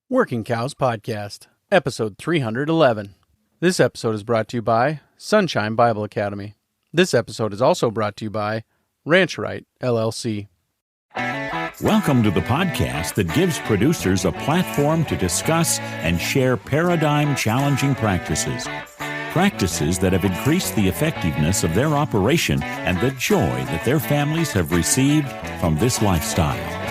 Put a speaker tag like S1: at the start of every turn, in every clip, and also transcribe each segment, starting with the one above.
S1: Working Cows Podcast, episode 311. This episode is brought to you by Sunshine Bible Academy. This episode is also brought to you by Ranch Right, LLC.
S2: Welcome to the podcast that gives producers a platform to discuss and share paradigm-challenging practices. Practices that have increased the effectiveness of their operation and the joy that their families have received from this lifestyle.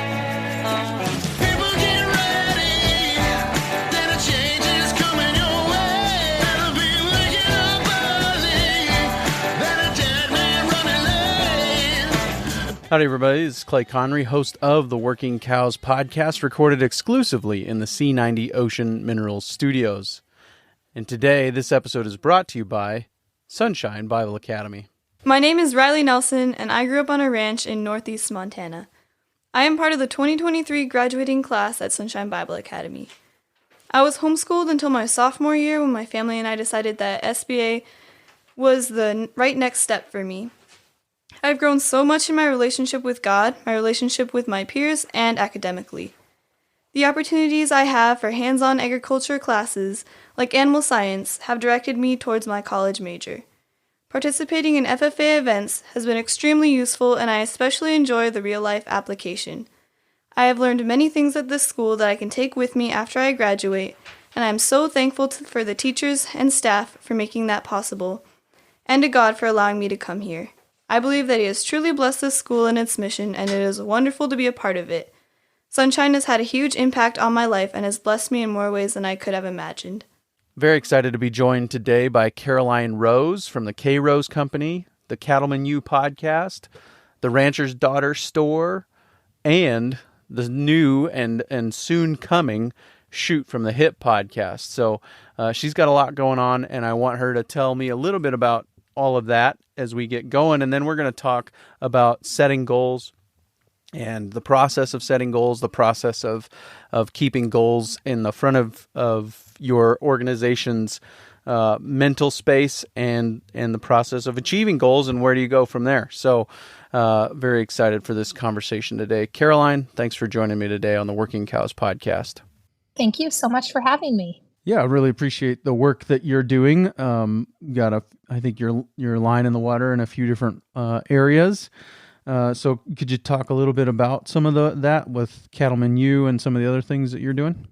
S1: Howdy everybody, this is Clay Connery, host of the Working Cows Podcast, recorded exclusively in the C90 Ocean Minerals Studios. And today, this episode is brought to you by Sunshine Bible Academy.
S3: My name is Riley Nelson, and I grew up on a ranch in northeast Montana. I am part of the 2023 graduating class at Sunshine Bible Academy. I was homeschooled until my sophomore year when my family and I decided that SBA was the right next step for me. I've grown so much in my relationship with God, my relationship with my peers, and academically. The opportunities I have for hands-on agriculture classes, like animal science, have directed me towards my college major. Participating in FFA events has been extremely useful, and I especially enjoy the real-life application. I have learned many things at this school that I can take with me after I graduate, and I am so thankful for the teachers and staff for making that possible, and to God for allowing me to come here. I believe that He has truly blessed this school and its mission, and it is wonderful to be a part of it. Sunshine has had a huge impact on my life and has blessed me in more ways than I could have imagined.
S1: Very excited to be joined today by Karoline Rose from the K Rose Company, the Cattleman U podcast, the Rancher's Daughter store, and the new and soon coming Shoot from the Hip podcast. So she's got a lot going on, and I want her to tell me a little bit about all of that as we get going, and then we're going to talk about setting goals and the process of setting goals, the process of keeping goals in the front of your organization's mental space, and the process of achieving goals, and where do you go from there. So very excited for this conversation today. Karoline, thanks for joining me today on the Working Cows podcast.
S4: Thank you so much for having me.
S1: Yeah, I really appreciate the work that you're doing. I think you're line in the water in a few different areas. So could you talk a little bit about some of that with Cattleman U and some of the other things that you're doing?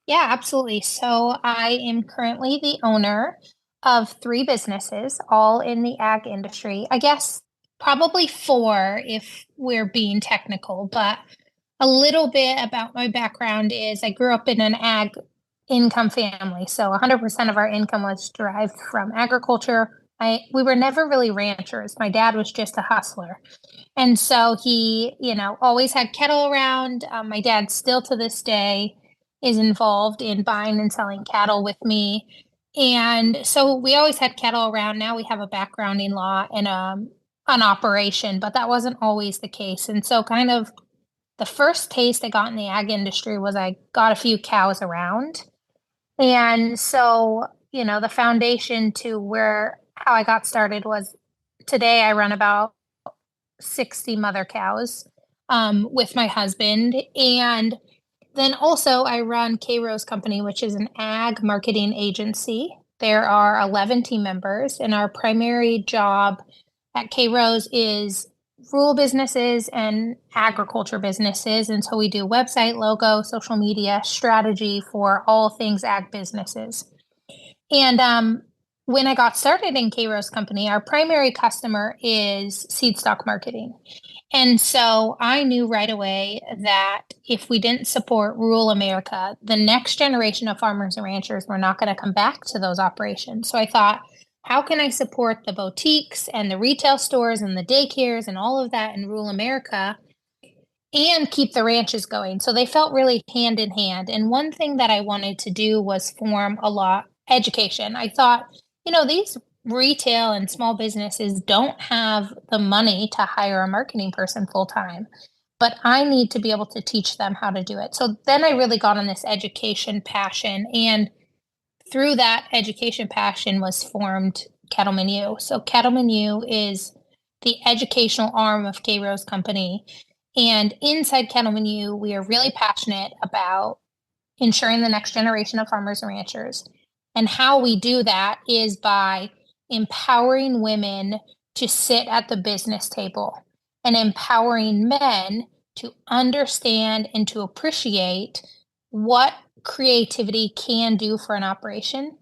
S4: Yeah, absolutely. So I am currently the owner of 3 businesses, all in the ag industry. I guess probably 4 if we're being technical, but a little bit about my background is I grew up in an ag income family. So 100% of our income was derived from agriculture. We were never really ranchers. My dad was just a hustler. And so he, always had cattle around. My dad still to this day is involved in buying and selling cattle with me. And so we always had cattle around. Now we have a background in law and an operation, but that wasn't always the case. And so kind of the first taste I got in the ag industry was I got a few cows around. And so, the foundation to how I got started was today I run about 60 mother cows with my husband. And then also I run K Rose Company, which is an ag marketing agency. There are 11 team members, and our primary job at K Rose is rural businesses and agriculture businesses. And so we do website, logo, social media, strategy for all things ag businesses. And when I got started in K Rose Company, our primary customer is seed stock marketing. And so I knew right away that if we didn't support rural America, the next generation of farmers and ranchers were not going to come back to those operations. So I thought, how can I support the boutiques and the retail stores and the daycares and all of that in rural America and keep the ranches going? So they felt really hand in hand. And one thing that I wanted to do was form a law education. I thought, these retail and small businesses don't have the money to hire a marketing person full time, but I need to be able to teach them how to do it. So then I really got on this education passion, and through that education passion was formed Cattleman U. So Cattleman U is the educational arm of K Rose Company. And inside Cattleman U, we are really passionate about ensuring the next generation of farmers and ranchers. And how we do that is by empowering women to sit at the business table and empowering men to understand and to appreciate what creativity can do for an operation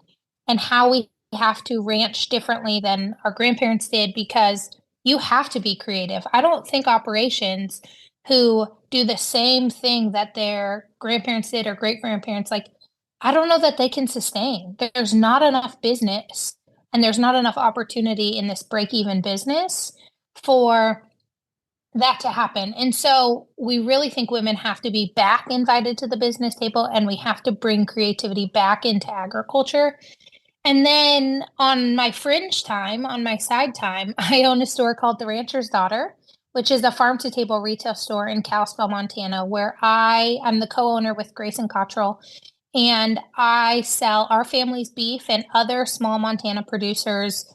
S4: and how we have to ranch differently than our grandparents did, because you have to be creative. I don't think operations who do the same thing that their grandparents did or great grandparents, like, I don't know that they can sustain. There's not enough business and there's not enough opportunity in this break-even business for that to happen. And so we really think women have to be back invited to the business table, and we have to bring creativity back into agriculture. And then on my fringe time, on my side time, I own a store called The Rancher's Daughter, which is a farm-to-table retail store in Kalispell, Montana, where I am the co-owner with Grayson Cottrell. And I sell our family's beef and other small Montana producers'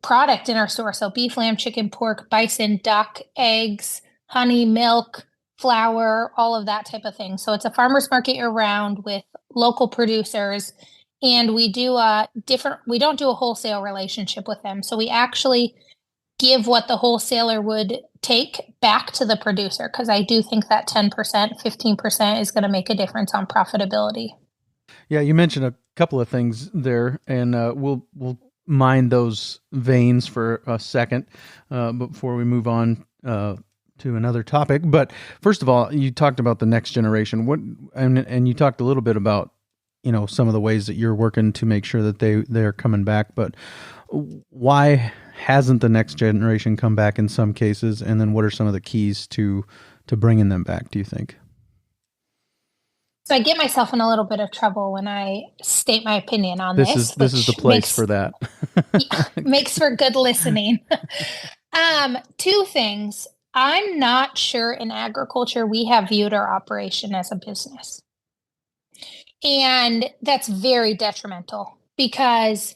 S4: product in our store. So beef, lamb, chicken, pork, bison, duck, eggs, honey, milk, flour, all of that type of thing. So it's a farmer's market year round with local producers. And we do we don't do a wholesale relationship with them. So we actually give what the wholesaler would take back to the producer, because I do think that 10%, 15% is going to make a difference on profitability.
S1: Yeah, you mentioned a couple of things there, and we'll mine those veins for a second before we move on to another topic. But first of all, you talked about the next generation. And you talked a little bit about, you know, some of the ways that you're working to make sure that they're coming back. But why hasn't the next generation come back in some cases? And then what are some of the keys to bringing them back, do you think?
S4: So I get myself in a little bit of trouble when I state my opinion on this.
S1: This is the place for that.
S4: Makes for good listening. Two things. I'm not sure in agriculture we have viewed our operation as a business. And that's very detrimental, because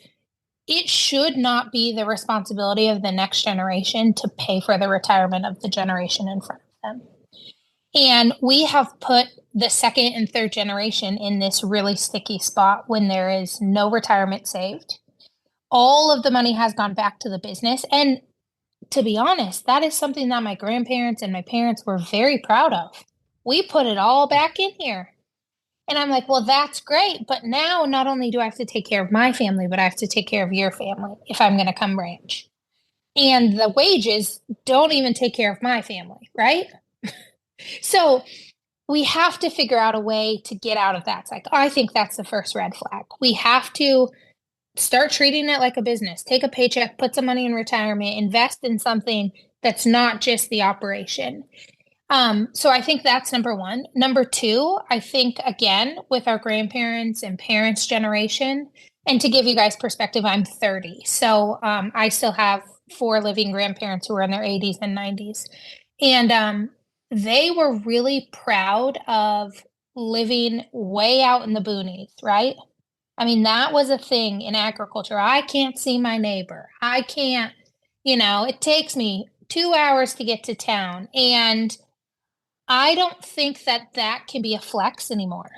S4: it should not be the responsibility of the next generation to pay for the retirement of the generation in front of them. And we have put the second and third generation in this really sticky spot when there is no retirement saved. All of the money has gone back to the business. And to be honest, that is something that my grandparents and my parents were very proud of. We put it all back in here. And I'm like, well, that's great. But now not only do I have to take care of my family, but I have to take care of your family if I'm going to come ranch. And the wages don't even take care of my family, right? So we have to figure out a way to get out of that cycle. I think that's the first red flag. We have to start treating it like a business. Take a paycheck, put some money in retirement, invest in something that's not just the operation. So I think that's number one. Number two, I think, again, with our grandparents and parents' generation, and to give you guys perspective, I'm 30. So I still have 4 living grandparents who are in their 80s and 90s. And they were really proud of living way out in the boonies, right? I mean, that was a thing in agriculture. I can't see my neighbor. I can't, it takes me 2 hours to get to town. And I don't think that can be a flex anymore.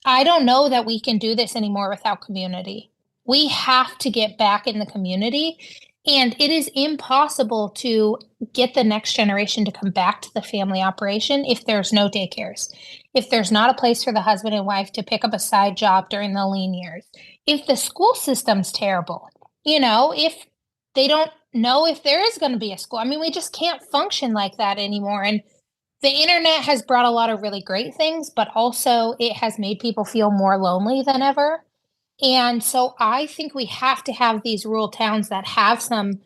S4: I don't know that we can do this anymore without community. We have to get back in the community. And it is impossible to get the next generation to come back to the family operation if there's no daycares, if there's not a place for the husband and wife to pick up a side job during the lean years, if the school system's terrible, if they don't know if there is going to be a school. I mean, we just can't function like that anymore. And the internet has brought a lot of really great things, but also it has made people feel more lonely than ever. And so I think we have to have these rural towns that have some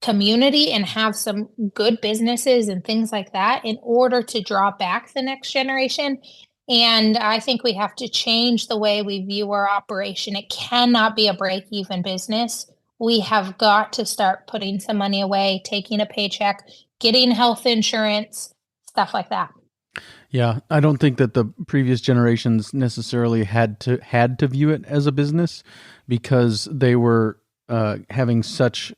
S4: community and have some good businesses and things like that in order to draw back the next generation. And I think we have to change the way we view our operation. It cannot be a break-even business. We have got to start putting some money away, taking a paycheck, getting health insurance, stuff like that.
S1: Yeah, I don't think that the previous generations necessarily had to view it as a business, because they were having such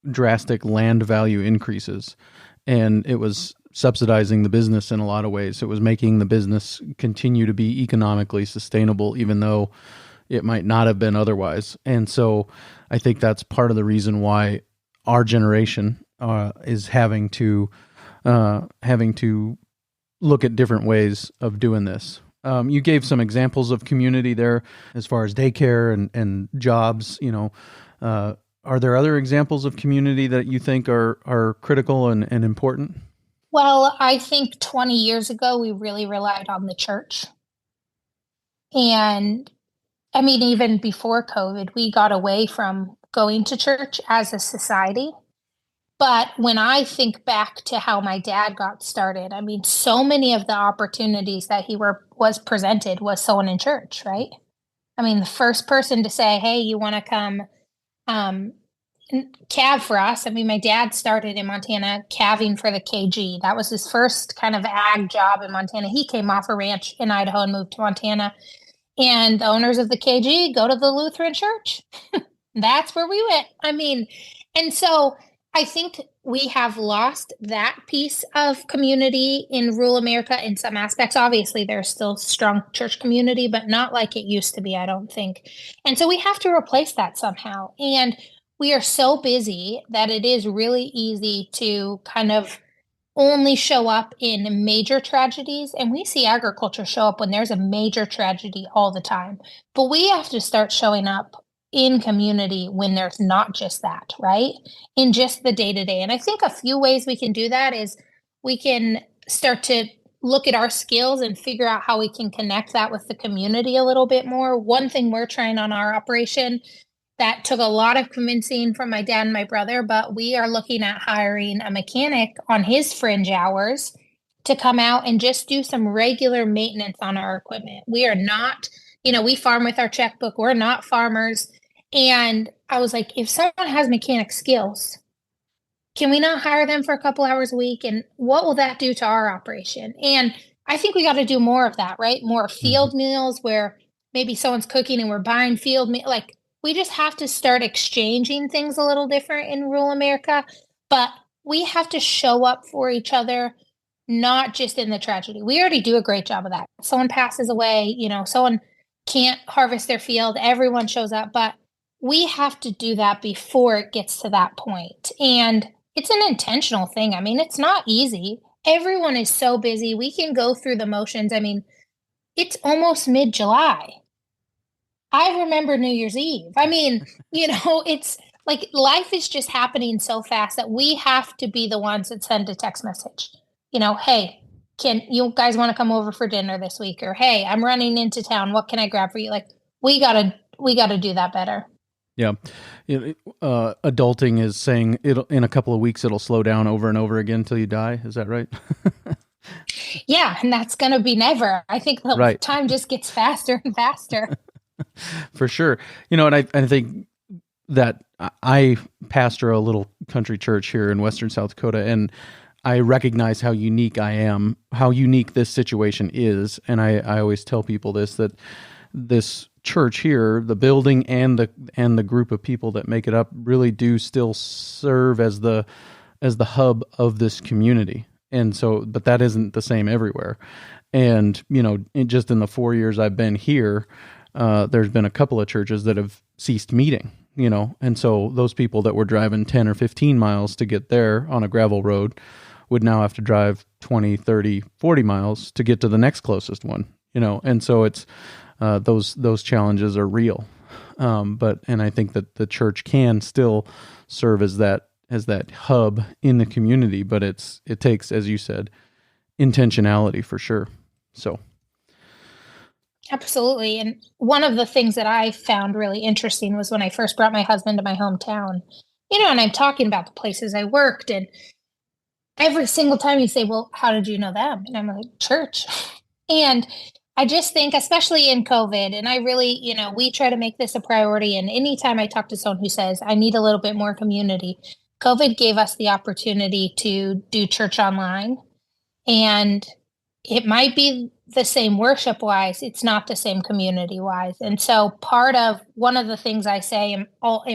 S1: drastic land value increases, and it was subsidizing the business in a lot of ways. It was making the business continue to be economically sustainable, even though it might not have been otherwise. And so I think that's part of the reason why our generation is having to look at different ways of doing this. You gave some examples of community there as far as daycare and jobs. Are there other examples of community that you think are critical and important?
S4: Well, I think 20 years ago, we really relied on the church. And I mean, even before COVID, we got away from going to church as a society. But when I think back to how my dad got started, I mean, so many of the opportunities that was presented was someone in church, right? I mean, the first person to say, "Hey, you want to come calve for us?" I mean, my dad started in Montana calving for the KG. That was his first kind of ag job in Montana. He came off a ranch in Idaho and moved to Montana. And the owners of the KG go to the Lutheran church. That's where we went. I mean, and so I think we have lost that piece of community in rural America in some aspects. Obviously, there's still strong church community, but not like it used to be, I don't think. And so we have to replace that somehow. And we are so busy that it is really easy to kind of only show up in major tragedies. And we see agriculture show up when there's a major tragedy all the time. But we have to start showing up in community when there's not just that, right? In just the day-to-day. And I think a few ways we can do that is we can start to look at our skills and figure out how we can connect that with the community a little bit more. One thing we're trying on our operation that took a lot of convincing from my dad and my brother, but we are looking at hiring a mechanic on his fringe hours to come out and just do some regular maintenance on our equipment. We are not, we farm with our checkbook. We're not farmers. And I was like, if someone has mechanic skills, can we not hire them for a couple hours a week? And what will that do to our operation? And I think we got to do more of that, right? More field meals where maybe someone's cooking and we're buying field meal. Like, we just have to start exchanging things a little different in rural America, but we have to show up for each other, not just in the tragedy. We already do a great job of that. Someone passes away, someone can't harvest their field, everyone shows up, but we have to do that before it gets to that point. And it's an intentional thing. I mean, it's not easy. Everyone is so busy. We can go through the motions. I mean, it's almost mid-July. I remember New Year's Eve. I mean, it's like life is just happening so fast that we have to be the ones that send a text message. Hey, can you guys want to come over for dinner this week? Or, hey, I'm running into town. What can I grab for you? Like, we gotta do that better.
S1: Yeah. Adulting is saying in a couple of weeks, it'll slow down over and over again until you die. Is that right?
S4: Yeah. And that's going to be never. I think the time just gets faster and faster.
S1: For sure. And I think that I pastor a little country church here in Western South Dakota, and I recognize how unique I am, how unique this situation is. And I always tell people that this church here, the building and the group of people that make it up really do still serve as the hub of this community. And so, but that isn't the same everywhere. And, just in the 4 years I've been here, there's been a couple of churches that have ceased meeting, and so those people that were driving 10 or 15 miles to get there on a gravel road would now have to drive 20, 30, 40 miles to get to the next closest one, and so it's, those challenges are real. And I think that the church can still serve as that hub in the community, but it takes, as you said, intentionality for sure. So.
S4: Absolutely. And one of the things that I found really interesting was when I first brought my husband to my hometown, and I'm talking about the places I worked, and every single time you say, well, how did you know them? And I'm like, church. And I just think, especially in COVID, and I really, we try to make this a priority. And anytime I talk to someone who says, I need a little bit more community, COVID gave us the opportunity to do church online. And it might be the same worship wise, it's not the same community wise. And so one of the things I say in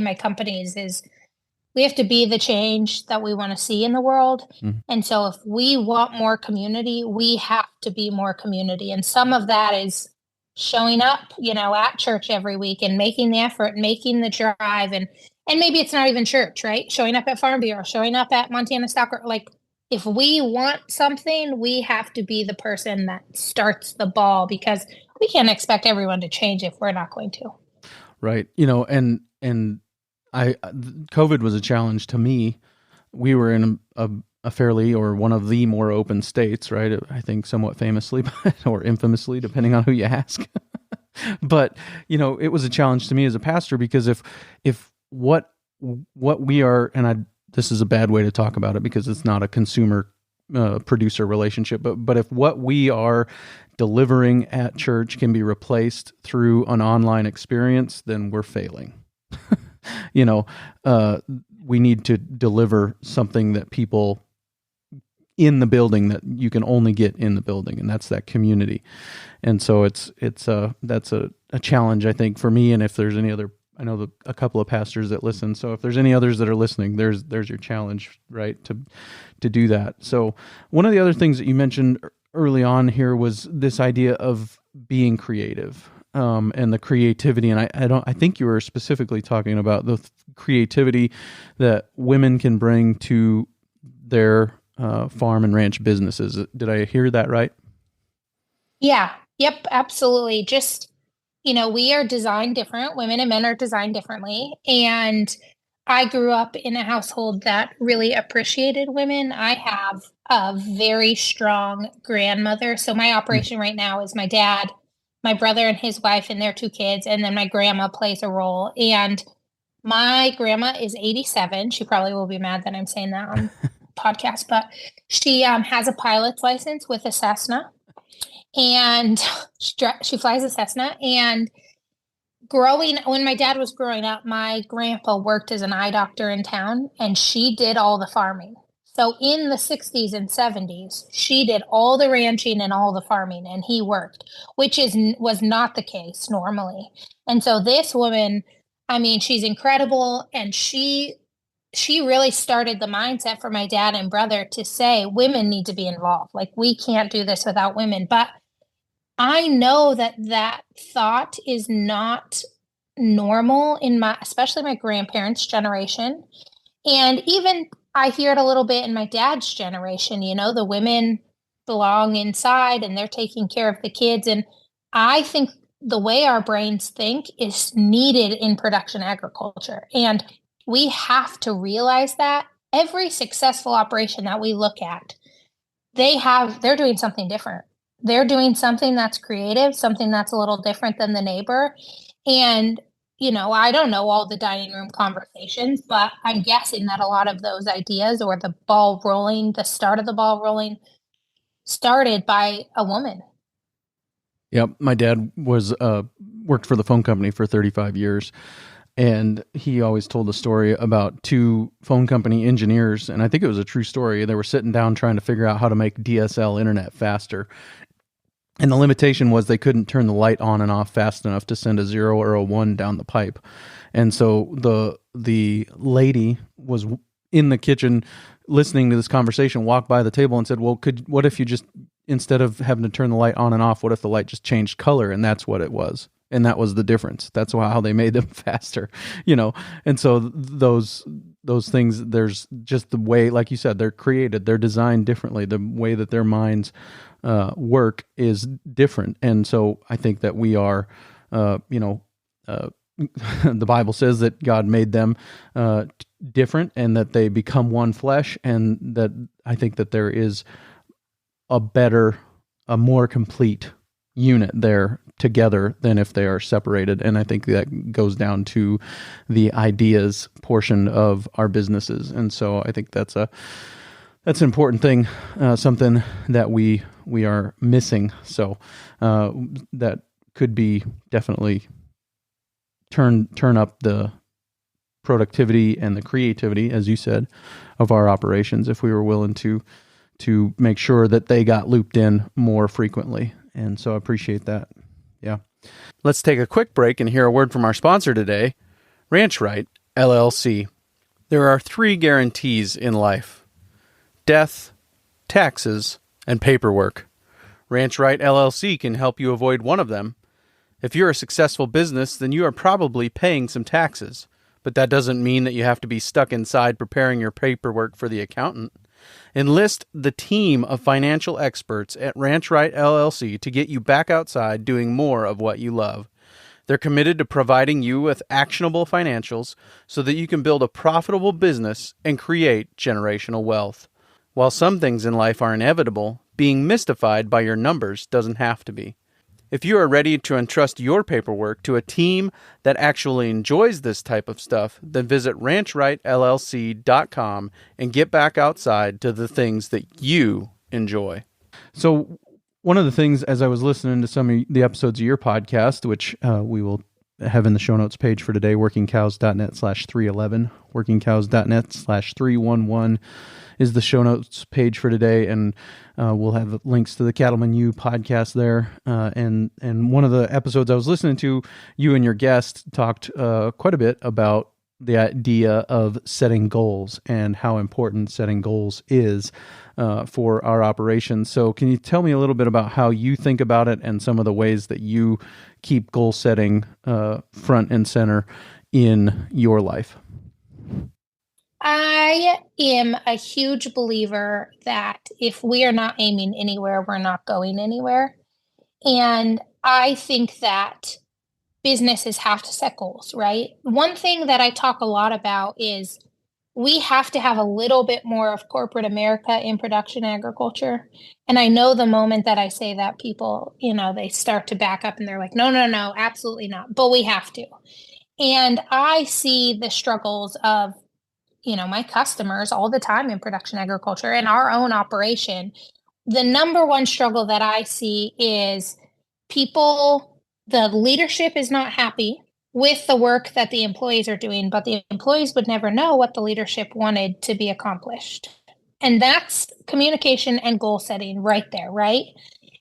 S4: my companies is we have to be the change that we want to see in the world.
S1: Mhm.
S4: And so if we want more community, we have to be more community. And some of that is showing up, at church every week and making the effort, making the drive. And maybe it's not even church, right? Showing up at Farm Bureau, showing up at Montana Stalker. Like, if we want something, we have to be the person that starts the ball, because we can't expect everyone to change if we're not going to.
S1: Right. And COVID was a challenge to me. We were in a fairly, or one of the more open states, right? I think somewhat famously or infamously, depending on who you ask. But, it was a challenge to me as a pastor, because if what we are, and this is a bad way to talk about it because it's not a consumer producer relationship, but if what we are delivering at church can be replaced through an online experience, then we're failing. We need to deliver something that people in the building, that you can only get in the building, and that's that community. And so that's a challenge, I think, for me. And if there's any other, I know a couple of pastors that listen, so if there's any others that are listening, there's your challenge, right, to do that. So one of the other things that you mentioned early on here was this idea of being creative, and the creativity. And I think you were specifically talking about the creativity that women can bring to their farm and ranch businesses. Did I hear that right?
S4: Yeah. Yep. Absolutely. Just, we are designed different. Women and men are designed differently. And I grew up in a household that really appreciated women. I have a very strong grandmother. So my operation right now is my dad, my brother and his wife and their 2 kids, and then my grandma plays a role. And my grandma is 87. She probably will be mad that I'm saying that on podcast, but she has a pilot's license with a Cessna, and she flies a Cessna. And when my dad was growing up, my grandpa worked as an eye doctor in town, and she did all the farming. So in the 60s and 70s, she did all the ranching and all the farming, and he worked, which was not the case normally. And so this woman, I mean, she's incredible, and she really started the mindset for my dad and brother to say women need to be involved. Like, we can't do this without women. But I know that thought is not normal in especially my grandparents' generation. And even I hear it a little bit in my dad's generation. The women belong inside and they're taking care of the kids. And I think the way our brains think is needed in production agriculture. And we have to realize that every successful operation that we look at, they're doing something different. They're doing something that's creative, something that's a little different than the neighbor. And, I don't know all the dining room conversations, but I'm guessing that a lot of those ideas, or the start of the ball rolling, started by a woman.
S1: Yep. My dad worked for the phone company for 35 years. And he always told a story about 2 phone company engineers, and I think it was a true story. They were sitting down trying to figure out how to make DSL internet faster. And the limitation was they couldn't turn the light on and off fast enough to send a 0 or a 1 down the pipe. And so the lady was in the kitchen listening to this conversation, walked by the table and said, well, what if you just, instead of having to turn the light on and off, what if the light just changed color? And that's what it was. And that was the difference. That's how they made them faster, And so those things, there's just the way, like you said, they're created, they're designed differently. The way that their minds work is different. And so I think that we are, the Bible says that God made them different, and that they become one flesh. And that I think that there is a more complete unit there together than if they are separated. And I think that goes down to the ideas portion of our businesses. And so I think that's an important thing, something that we are missing. So that could be definitely turn up the productivity and the creativity, as you said, of our operations, if we were willing to make sure that they got looped in more frequently. And so I appreciate that. Yeah. Let's take a quick break and hear a word from our sponsor today, Ranch Right, LLC. There are 3 guarantees in life: death, taxes, and paperwork. Ranch Right LLC can help you avoid one of them. If you're a successful business, then you are probably paying some taxes. But that doesn't mean that you have to be stuck inside preparing your paperwork for the accountant. Enlist the team of financial experts at Ranch Right LLC to get you back outside doing more of what you love. They're committed to providing you with actionable financials so that you can build a profitable business and create generational wealth. While some things in life are inevitable, being mystified by your numbers doesn't have to be. If you are ready to entrust your paperwork to a team that actually enjoys this type of stuff, then visit ranchrightllc.com and get back outside to the things that you enjoy. So, one of the things, as I was listening to some of the episodes of your podcast, which we will have in the show notes page for today, workingcows.net/311, workingcows.net/311 is the show notes page for today, and we'll have links to the Cattleman U podcast there. And one of the episodes I was listening to, you and your guest talked quite a bit about the idea of setting goals and how important setting goals is for our operations. So can you tell me a little bit about how you think about it and some of the ways that you keep goal setting front and center in your life?
S4: I am a huge believer that if we are not aiming anywhere, we're not going anywhere. And I think that businesses have to set goals, right? One thing that I talk a lot about is we have to have a little bit more of corporate America in production agriculture. And I know the moment that I say that, people, they start to back up and they're like, no, absolutely not. But we have to. And I see the struggles of, my customers all the time in production agriculture and our own operation. The number one struggle that I see is the leadership is not happy with the work that the employees are doing, but the employees would never know what the leadership wanted to be accomplished. And that's communication and goal setting right there, right?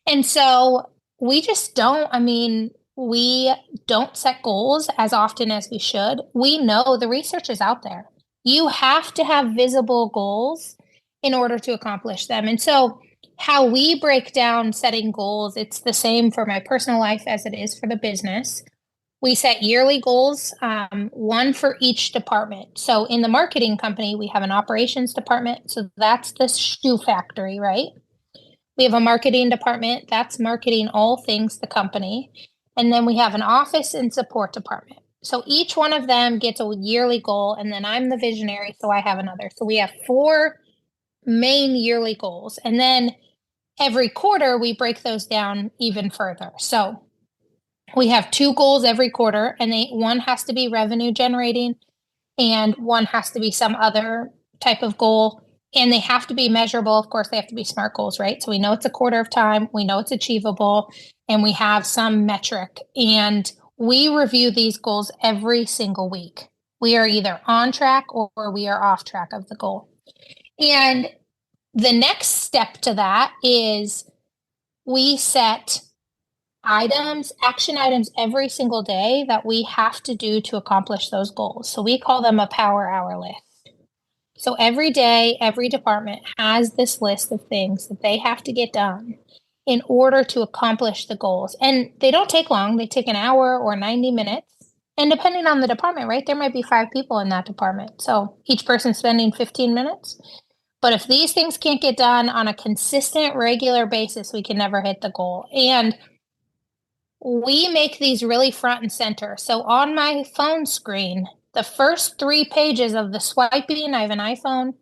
S4: And so we just we don't set goals as often as we should. We know the research is out there. You have to have visible goals in order to accomplish them. And so how we break down setting goals, it's the same for my personal life as it is for the business. We set yearly goals, one for each department. So in the marketing company, we have an operations department. So that's the shoe factory, right? We have a marketing department. That's marketing all things the company. And then we have an office and support department. So each one of them gets a yearly goal. And then I'm the visionary, so I have another. So we have 4 main yearly goals. And then every quarter, we break those down even further. So we have 2 goals every quarter, and one has to be revenue generating, and one has to be some other type of goal, and they have to be measurable. Of course, they have to be SMART goals, right? So we know it's a quarter of time, we know it's achievable, and we have some metric. And we review these goals every single week. We are either on track or we are off track of the goal. And the next step to that is we set action items every single day that we have to do to accomplish those goals. So we call them a power hour list. So every day, every department has this list of things that they have to get done in order to accomplish the goals. And they don't take long. They take an hour or 90 minutes. And depending on the department, right, there might be 5 people in that department. So each person spending 15 minutes. But if these things can't get done on a consistent, regular basis, we can never hit the goal. And we make these really front and center. So on my phone screen, the first 3 pages of the swiping, I have an iPhone,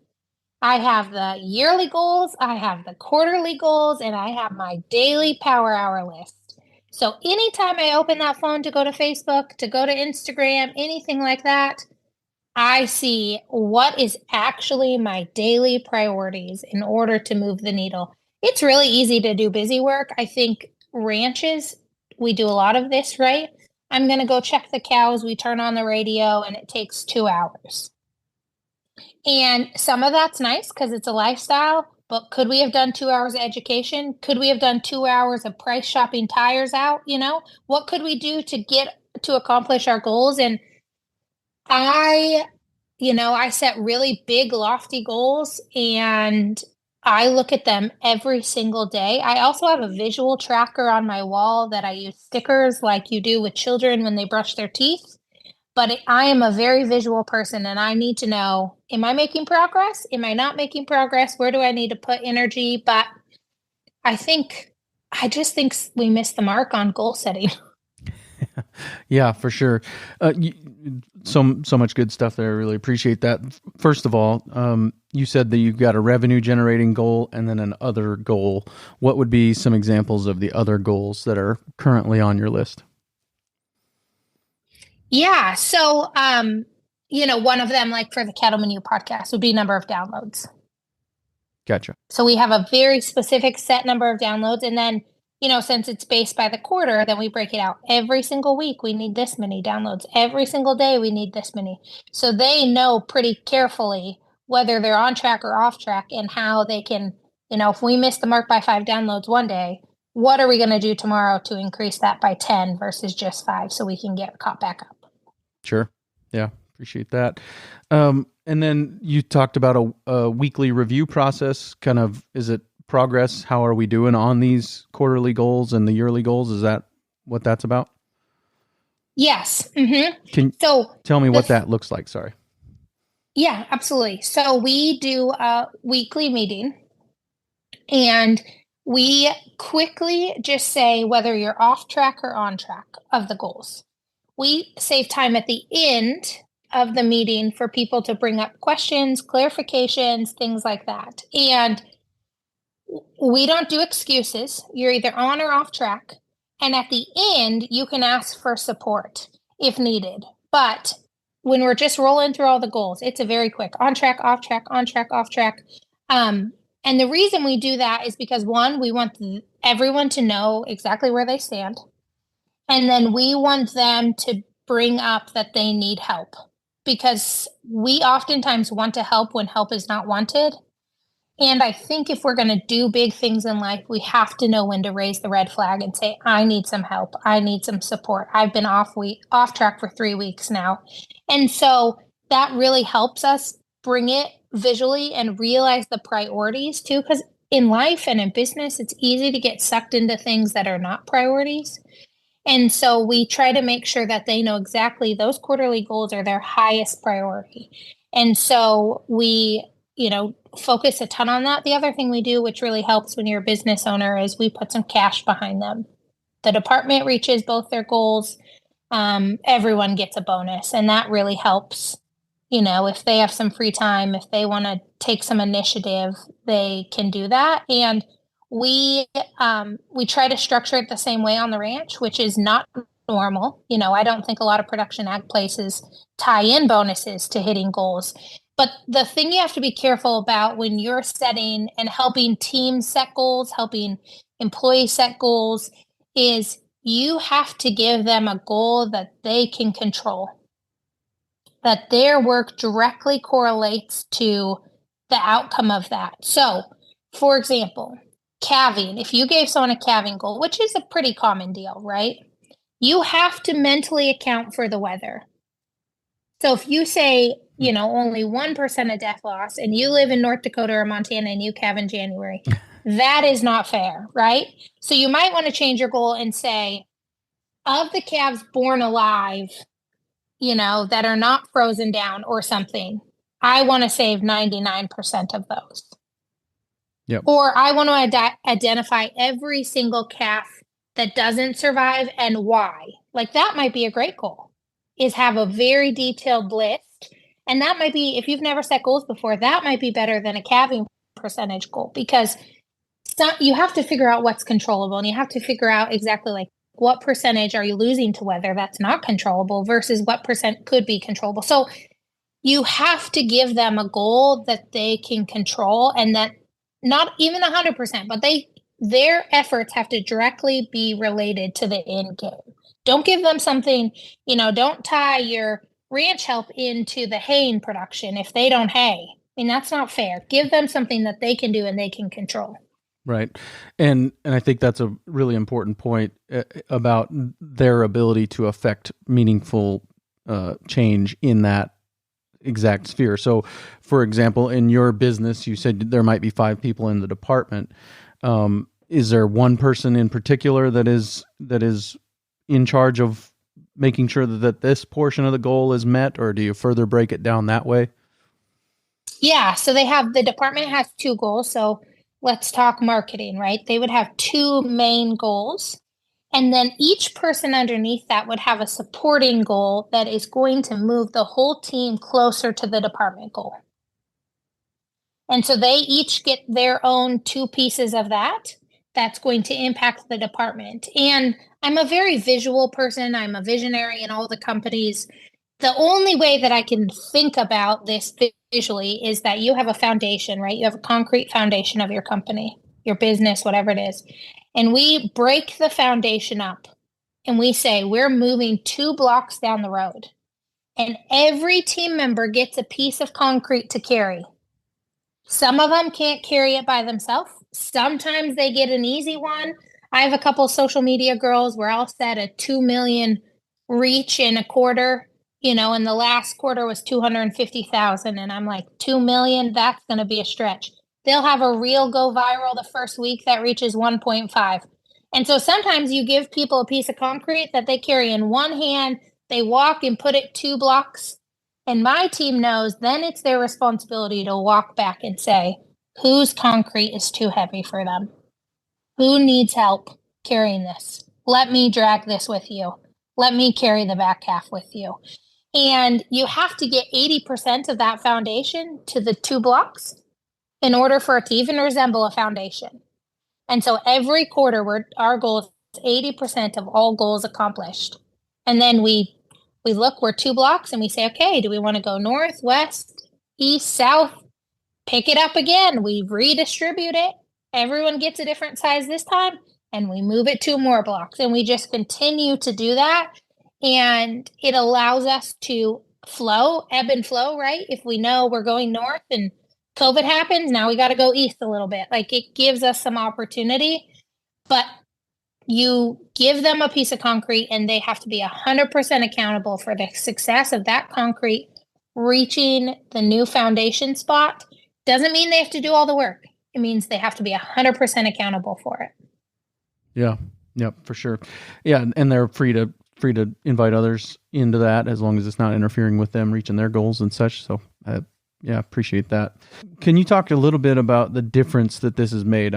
S4: I have the yearly goals, I have the quarterly goals, and I have my daily power hour list. So anytime I open that phone to go to Facebook, to go to Instagram, anything like that, I see what is actually my daily priorities in order to move the needle. It's really easy to do busy work. I think ranches, we do a lot of this, right? I'm going to go check the cows. We turn on the radio and it takes 2 hours. And some of that's nice because it's a lifestyle, but could we have done 2 hours of education? Could we have done 2 hours of price shopping tires out? What could we do to accomplish our goals? And I I set really big, lofty goals and I look at them every single day. I also have a visual tracker on my wall that I use stickers like you do with children when they brush their teeth. But I am a very visual person and I need to know, am I making progress? Am I not making progress? Where do I need to put energy? But I just think we missed the mark on goal setting.
S1: Yeah, for sure. So much good stuff there. I really appreciate that. First of all, you said that you've got a revenue generating goal and then an other goal. What would be some examples of the other goals that are currently on your list?
S4: Yeah. So, one of them, like for the Cattleman U podcast, would be number of downloads.
S1: Gotcha.
S4: So we have a very specific set number of downloads. And then, since it's based by the quarter, then we break it out. Every single week, we need this many downloads. Every single day, we need this many. So they know pretty carefully whether they're on track or off track and how they can, if we miss the mark by 5 downloads one day, what are we going to do tomorrow to increase that by 10 versus just 5 so we can get caught back up?
S1: Sure. Yeah. Appreciate that. And then you talked about a weekly review process. Kind of, is it progress? How are we doing on these quarterly goals and the yearly goals? Is that what that's about?
S4: Yes. Mm-hmm.
S1: So tell me what that looks like. Sorry.
S4: Yeah, absolutely. So we do a weekly meeting and we quickly just say whether you're off track or on track of the goals. We save time at the end of the meeting for people to bring up questions, clarifications, things like that. And we don't do excuses. You're either on or off track. And at the end, you can ask for support if needed. But when we're just rolling through all the goals, it's a very quick on track, off track, on track, off track. And the reason we do that is because, one, we want everyone to know exactly where they stand. And then we want them to bring up that they need help because we oftentimes want to help when help is not wanted. And I think if we're going to do big things in life, we have to know when to raise the red flag and say, I need some help. I need some support. I've been off track for 3 weeks now. And so that really helps us bring it visually and realize the priorities too, because in life and in business, it's easy to get sucked into things that are not priorities. And so we try to make sure that they know exactly those quarterly goals are their highest priority. And so we, focus a ton on that. The other thing we do, which really helps when you're a business owner, is we put some cash behind them. The department reaches both their goals. Everyone gets a bonus. And that really helps. If they have some free time, if they want to take some initiative, they can do that. And we try to structure it the same way on the ranch, which is not normal. I don't think a lot of production ag places tie in bonuses to hitting goals. But the thing you have to be careful about when you're setting and helping teams set goals, helping employees set goals, is you have to give them a goal that they can control, that their work directly correlates to the outcome of that. So, for example, calving, if you gave someone a calving goal, which is a pretty common deal, right? You have to mentally account for the weather. So if you say, only 1% of death loss and you live in North Dakota or Montana and you calve in January, that is not fair, right? So you might want to change your goal and say, of the calves born alive, that are not frozen down or something, I want to save 99% of those.
S1: Yep.
S4: Or I want to identify every single calf that doesn't survive and why. Like that might be a great goal, is have a very detailed list. And that might be, if you've never set goals before, that might be better than a calving percentage goal because you have to figure out what's controllable and you have to figure out exactly like what percentage are you losing to weather that's not controllable versus what percent could be controllable. So you have to give them a goal that they can control and that not even 100%, but their efforts have to directly be related to the end game. Don't give them something, don't tie your ranch help into the haying production if they don't hay. I mean, that's not fair. Give them something that they can do and they can control.
S1: Right. And I think that's a really important point about their ability to affect meaningful change in that exact sphere. So, for example, in your business, you said there might be 5 people in the department. Is there one person in particular that is in charge of making sure that this portion of the goal is met, or do you further break it down that way?
S4: Yeah, so the department has 2 goals. So let's talk marketing, right? They would have 2 main goals. And then each person underneath that would have a supporting goal that is going to move the whole team closer to the department goal. And so they each get their own 2 pieces of that. That's going to impact the department. And I'm a very visual person. I'm a visionary in all the companies. The only way that I can think about this visually is that you have a foundation, right? You have a concrete foundation of your company, your business, whatever it is. And we break the foundation up and we say, we're moving 2 blocks down the road. And every team member gets a piece of concrete to carry. Some of them can't carry it by themselves. Sometimes they get an easy one. I have a couple social media girls where I'll set a 2 million reach in a quarter, and the last quarter was 250,000. And I'm like, 2 million, that's going to be a stretch. They'll have a reel go viral the first week that reaches 1.5. And so sometimes you give people a piece of concrete that they carry in one hand, they walk and put it 2 blocks. And my team knows then it's their responsibility to walk back and say, whose concrete is too heavy for them? Who needs help carrying this? Let me drag this with you. Let me carry the back half with you. And you have to get 80% of that foundation to the 2 blocks in order for it to even resemble a foundation. And so every quarter, our goal is 80% of all goals accomplished. And then we look, we're 2 blocks, and we say, okay, do we want to go north, west, east, south? Pick it up again. We redistribute it. Everyone gets a different size this time, and we move it 2 more blocks. And we just continue to do that. And it allows us to ebb and flow, right? If we know we're going north and COVID happens, now we got to go east a little bit. Like, it gives us some opportunity, but you give them a piece of concrete and they have to be 100% accountable for the success of that concrete reaching the new foundation spot. Doesn't mean they have to do all the work. It means they have to be 100% accountable for it.
S1: Yeah. Yep, for sure. Yeah. And they're free to invite others into that as long as it's not interfering with them reaching their goals and such. So yeah, appreciate that. Can you talk a little bit about the difference that this has made?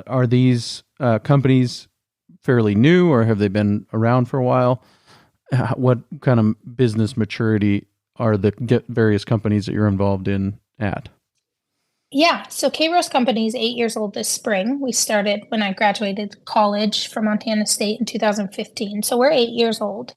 S1: Are these companies fairly new, or have they been around for a while? What kind of business maturity are the various companies that you're involved in at?
S4: Yeah, so K-Rose Company is 8 years old this spring. We started when I graduated college from Montana State in 2015. So we're 8 years old.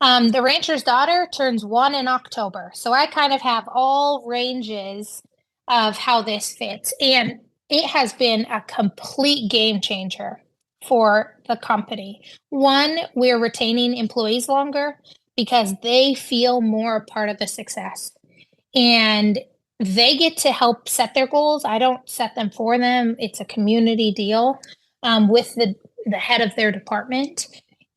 S4: The rancher's daughter turns 1 in October. So I kind of have all ranges of how this fits. And it has been a complete game changer for the company. One, we're retaining employees longer because they feel more a part of the success. And they get to help set their goals. I don't set them for them. It's a community deal with the head of their department.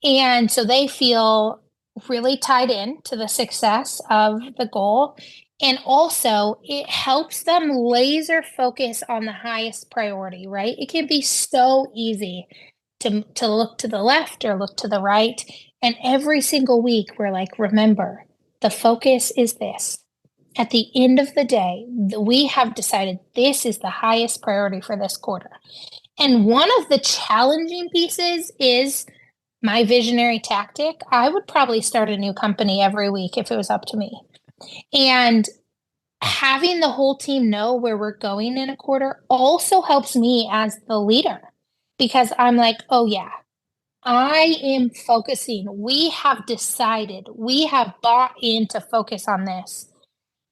S4: And so they feel really tied in to the success of the goal. And also it helps them laser focus on the highest priority, right? It can be so easy to look to the left or look to the right. And every single week we're like, remember, the focus is this. At the end of the day, we have decided this is the highest priority for this quarter. And one of the challenging pieces is my visionary tactic. I would probably start a new company every week if it was up to me. And having the whole team know where we're going in a quarter also helps me as the leader, because I'm like, oh yeah, I am focusing. We have decided, we have bought in to focus on this.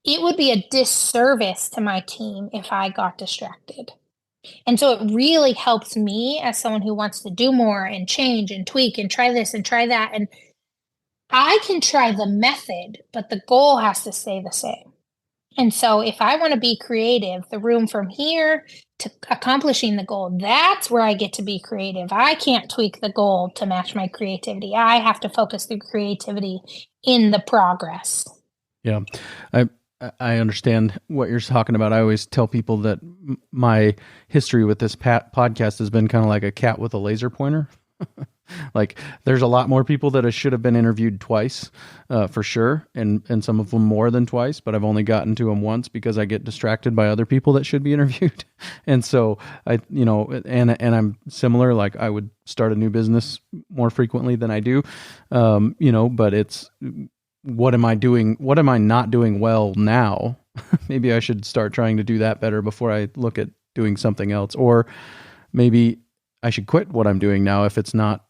S4: It would be a disservice to my team if I got distracted. And so it really helps me as someone who wants to do more and change and tweak and try this and try that. And I can try the method, but the goal has to stay the same. And so if I want to be creative, the room from here to accomplishing the goal, that's where I get to be creative. I can't tweak the goal to match my creativity. I have to focus the creativity in the progress.
S1: Yeah. I understand what you're talking about. I always tell people that my history with this podcast has been kind of like a cat with a laser pointer. Like there's a lot more people that I should have been interviewed twice, for sure. And some of them more than twice, but I've only gotten to them once because I get distracted by other people that should be interviewed. And so and I'm similar, like I would start a new business more frequently than I do. But it's, what am I doing? What am I not doing well now? Maybe I should start trying to do that better before I look at doing something else. Or maybe I should quit what I'm doing now if it's not,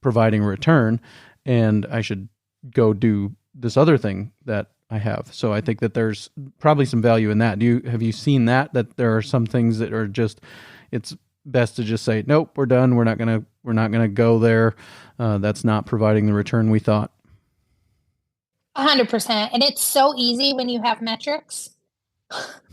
S1: providing a return, and I should go do this other thing that I have. So I think that there's probably some value in that. Have you seen that there are some things that are just, it's best to just say, nope, we're done. We're not going to go there. That's not providing the return we thought.
S4: 100%. And it's so easy when you have metrics,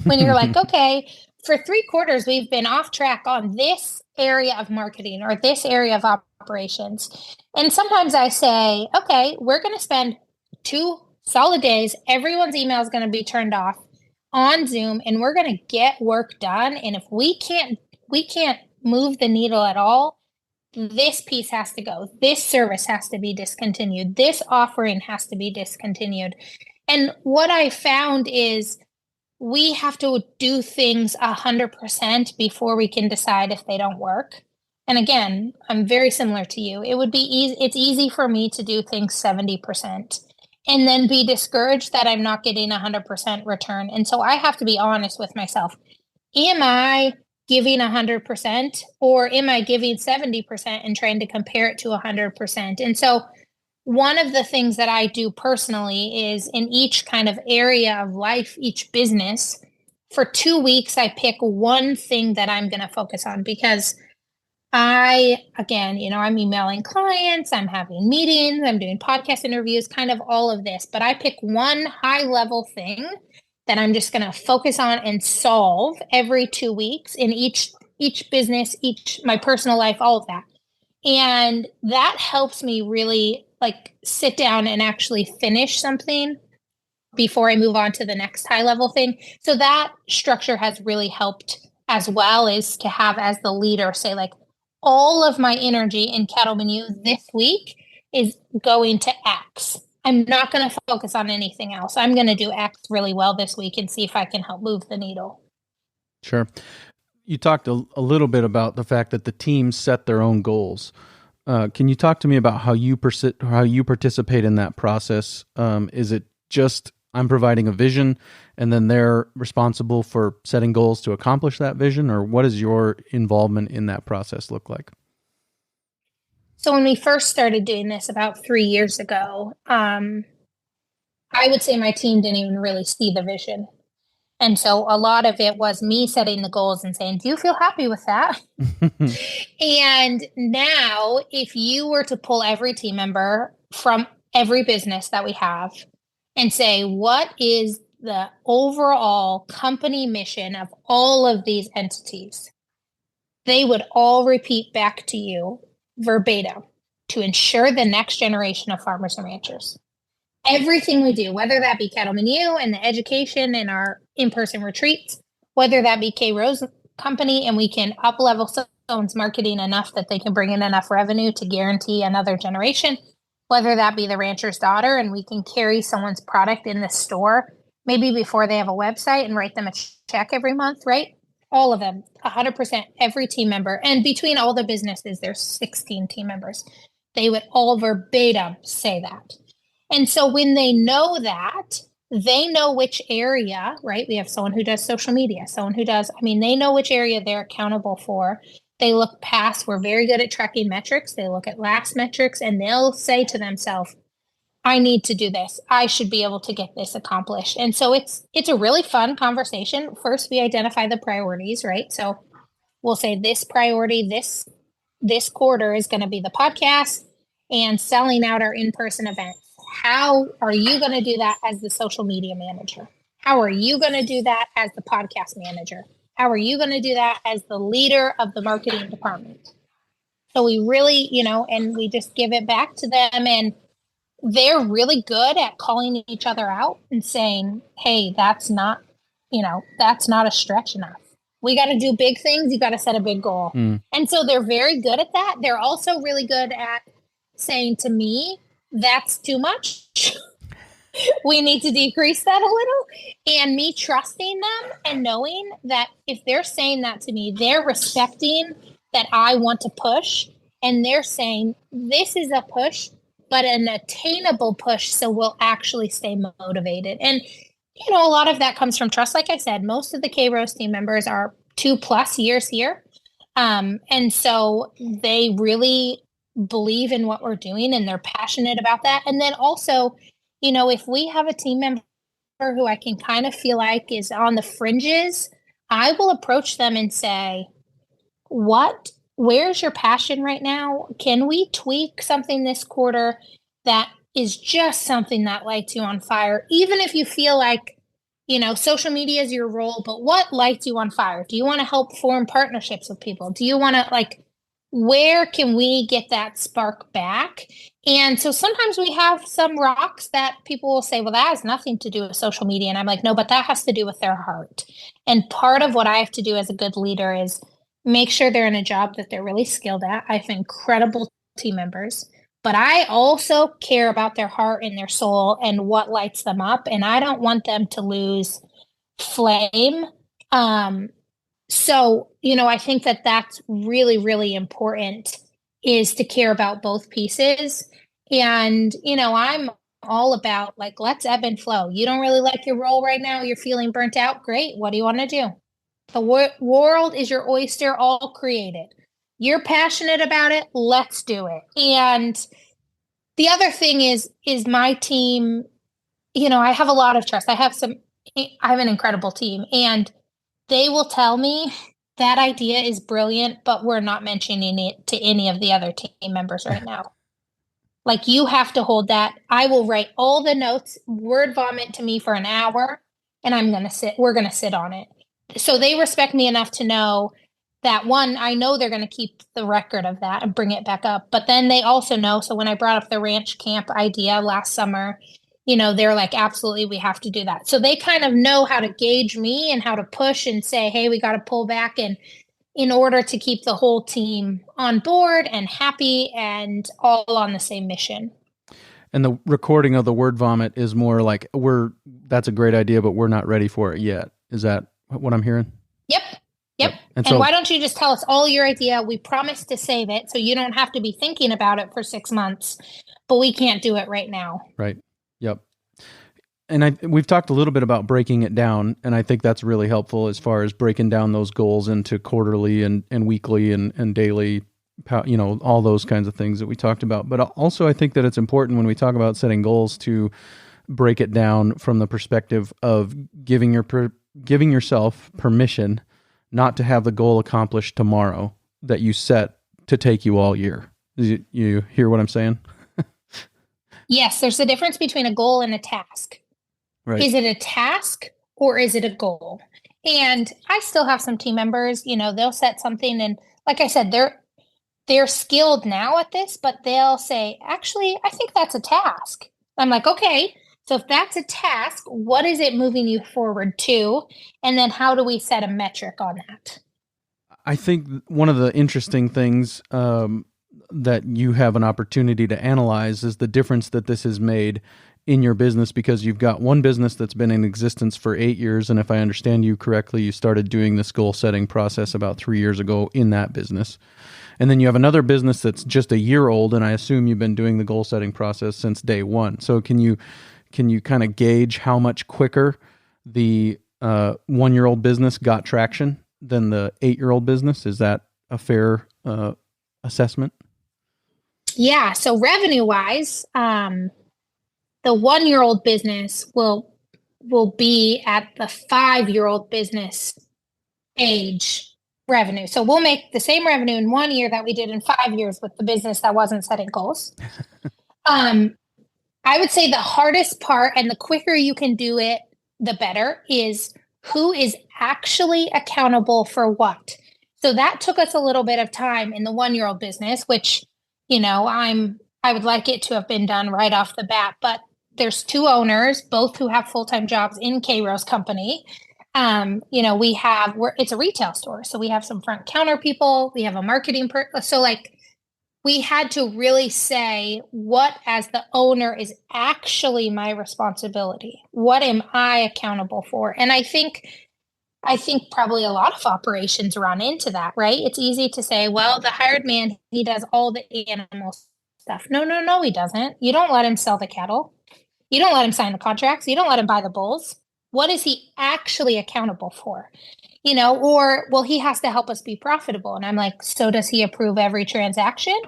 S4: when you're like, okay, for 3 quarters, we've been off track on this area of marketing or this area of operations. And sometimes I say, okay, we're going to spend 2 solid days. Everyone's email is going to be turned off on Zoom, and we're going to get work done. And if we can't move the needle at all, this piece has to go. This service has to be discontinued. This offering has to be discontinued. And what I found is we have to do things 100% before we can decide if they don't work. And again, I'm very similar to you. It would be easy. It's easy for me to do things 70% and then be discouraged that I'm not getting 100% return. And so I have to be honest with myself. Am I giving 100% or am I giving 70% and trying to compare it to 100%? And so one of the things that I do personally is in each kind of area of life, each business, for 2 weeks, I pick one thing that I'm going to focus on because I'm emailing clients, I'm having meetings, I'm doing podcast interviews, kind of all of this, but I pick one high level thing that I'm just going to focus on and solve every 2 weeks in each business, my personal life, all of that. And that helps me really sit down and actually finish something before I move on to the next high level thing. So that structure has really helped, as well as to have as the leader say all of my energy in Cattleman U this week is going to X. I'm not going to focus on anything else. I'm going to do X really well this week and see if I can help move the needle.
S1: Sure. You talked a little bit about the fact that the teams set their own goals. Can you talk to me about how you participate in that process? Is it just I'm providing a vision and then they're responsible for setting goals to accomplish that vision, or what does your involvement in that process look like?
S4: So when we first started doing this about 3 years ago, I would say my team didn't even really see the vision. And so a lot of it was me setting the goals and saying, do you feel happy with that? And now if you were to pull every team member from every business that we have and say, what is the overall company mission of all of these entities? They would all repeat back to you verbatim to ensure the next generation of farmers and ranchers. Everything we do, whether that be Cattleman U and the education and our in-person retreats, whether that be K Rose Company and we can up-level someone's marketing enough that they can bring in enough revenue to guarantee another generation, whether that be the rancher's daughter and we can carry someone's product in the store, maybe before they have a website and write them a check every month, right? All of them, 100%, every team member. And between all the businesses, there's 16 team members. They would all verbatim say that. And so when they know that, they know which area, right? We have someone who does social media, someone who does, they know which area they're accountable for. They look past, we're very good at tracking metrics. They look at last metrics and they'll say to themselves, I need to do this. I should be able to get this accomplished. And so it's a really fun conversation. First, we identify the priorities, right? So we'll say this priority, this quarter is going to be the podcast and selling out our in-person events. How are you going to do that as the social media manager? How are you going to do that as the podcast manager? How are you going to do that as the leader of the marketing department? So we really, and we just give it back to them. And they're really good at calling each other out and saying, hey, that's not a stretch enough. We got to do big things. You got to set a big goal. And so they're very good at that. They're also really good at saying to me, that's too much. We need to decrease that a little. And me trusting them and knowing that if they're saying that to me, they're respecting that I want to push. And they're saying, this is a push, but an attainable push. So we'll actually stay motivated. And, a lot of that comes from trust. Like I said, most of the K-Rose team members are 2+ years here. And so they really believe in what we're doing and they're passionate about that. And then also, if we have a team member who I can kind of feel like is on the fringes, I will approach them and say, where's your passion right now? Can we tweak something this quarter that is just something that lights you on fire? Even if you feel like, social media is your role, but what lights you on fire? Do you want to help form partnerships with people? Do you want to where can we get that spark back? And so sometimes we have some rocks that people will say, well, that has nothing to do with social media. And I'm like, no, but that has to do with their heart. And part of what I have to do as a good leader is make sure they're in a job that they're really skilled at. I have incredible team members, but I also care about their heart and their soul and what lights them up. And I don't want them to lose flame. So, I think that that's really, really important, is to care about both pieces. And, I'm all about let's ebb and flow. You don't really like your role right now. You're feeling burnt out. Great. What do you want to do? The world is your oyster, all created. You're passionate about it. Let's do it. And the other thing is my team, I have a lot of trust. I have an incredible team, and they will tell me that idea is brilliant, but we're not mentioning it to any of the other team members right now. You have to hold that. I will write all the notes, word vomit to me for an hour, and we're going to sit on it. So they respect me enough to know that, one, I know they're going to keep the record of that and bring it back up. But then they also know, so when I brought up the ranch camp idea last summer, they're like, absolutely, we have to do that. So they kind of know how to gauge me and how to push and say, hey, we got to pull back, and in order to keep the whole team on board and happy and all on the same mission.
S1: And the recording of the word vomit is more like, that's a great idea, but we're not ready for it yet. Is that what I'm hearing?
S4: Yep. And why don't you just tell us all your idea? We promise to save it so you don't have to be thinking about it for 6 months, but we can't do it right now.
S1: Right. Yep. And we've talked a little bit about breaking it down, and I think that's really helpful as far as breaking down those goals into quarterly and weekly and daily, all those kinds of things that we talked about. But also I think that it's important when we talk about setting goals to break it down from the perspective of giving yourself permission not to have the goal accomplished tomorrow that you set to take you all year. You hear what I'm saying?
S4: Yes, there's a difference between a goal and a task. Right. Is it a task or is it a goal? And I still have some team members, they'll set something, and like I said, they're skilled now at this, but they'll say, actually, I think that's a task. I'm like, okay, so if that's a task, what is it moving you forward to? And then how do we set a metric on that?
S1: I think one of the interesting things that you have an opportunity to analyze is the difference that this has made in your business, because you've got one business that's been in existence for 8 years. And if I understand you correctly, you started doing this goal setting process about 3 years ago in that business. And then you have another business that's just a year old, and I assume you've been doing the goal setting process since day one. So can you kind of gauge how much quicker the 1-year-old business got traction than the 8-year-old business? Is that a fair assessment?
S4: Yeah. So revenue wise, the 1-year-old business will be at the 5-year-old business age revenue. So we'll make the same revenue in 1 year that we did in 5 years with the business that wasn't setting goals. I would say the hardest part, and the quicker you can do it, the better, is who is actually accountable for what. So that took us a little bit of time in the 1-year-old business, which, I'm I would like it to have been done right off the bat, but there's two owners, both who have full-time jobs in K-Rose Company. It's a retail store. So we have some front counter people, we have a marketing so like we had to really say what as the owner is actually my responsibility. What am I accountable for? And I think probably a lot of operations run into that, right? It's easy to say, well, the hired man, he does all the animal stuff. No, he doesn't. You don't let him sell the cattle. You don't let him sign the contracts. You don't let him buy the bulls. What is he actually accountable for? Or, well, he has to help us be profitable. And I'm like, so does he approve every transaction?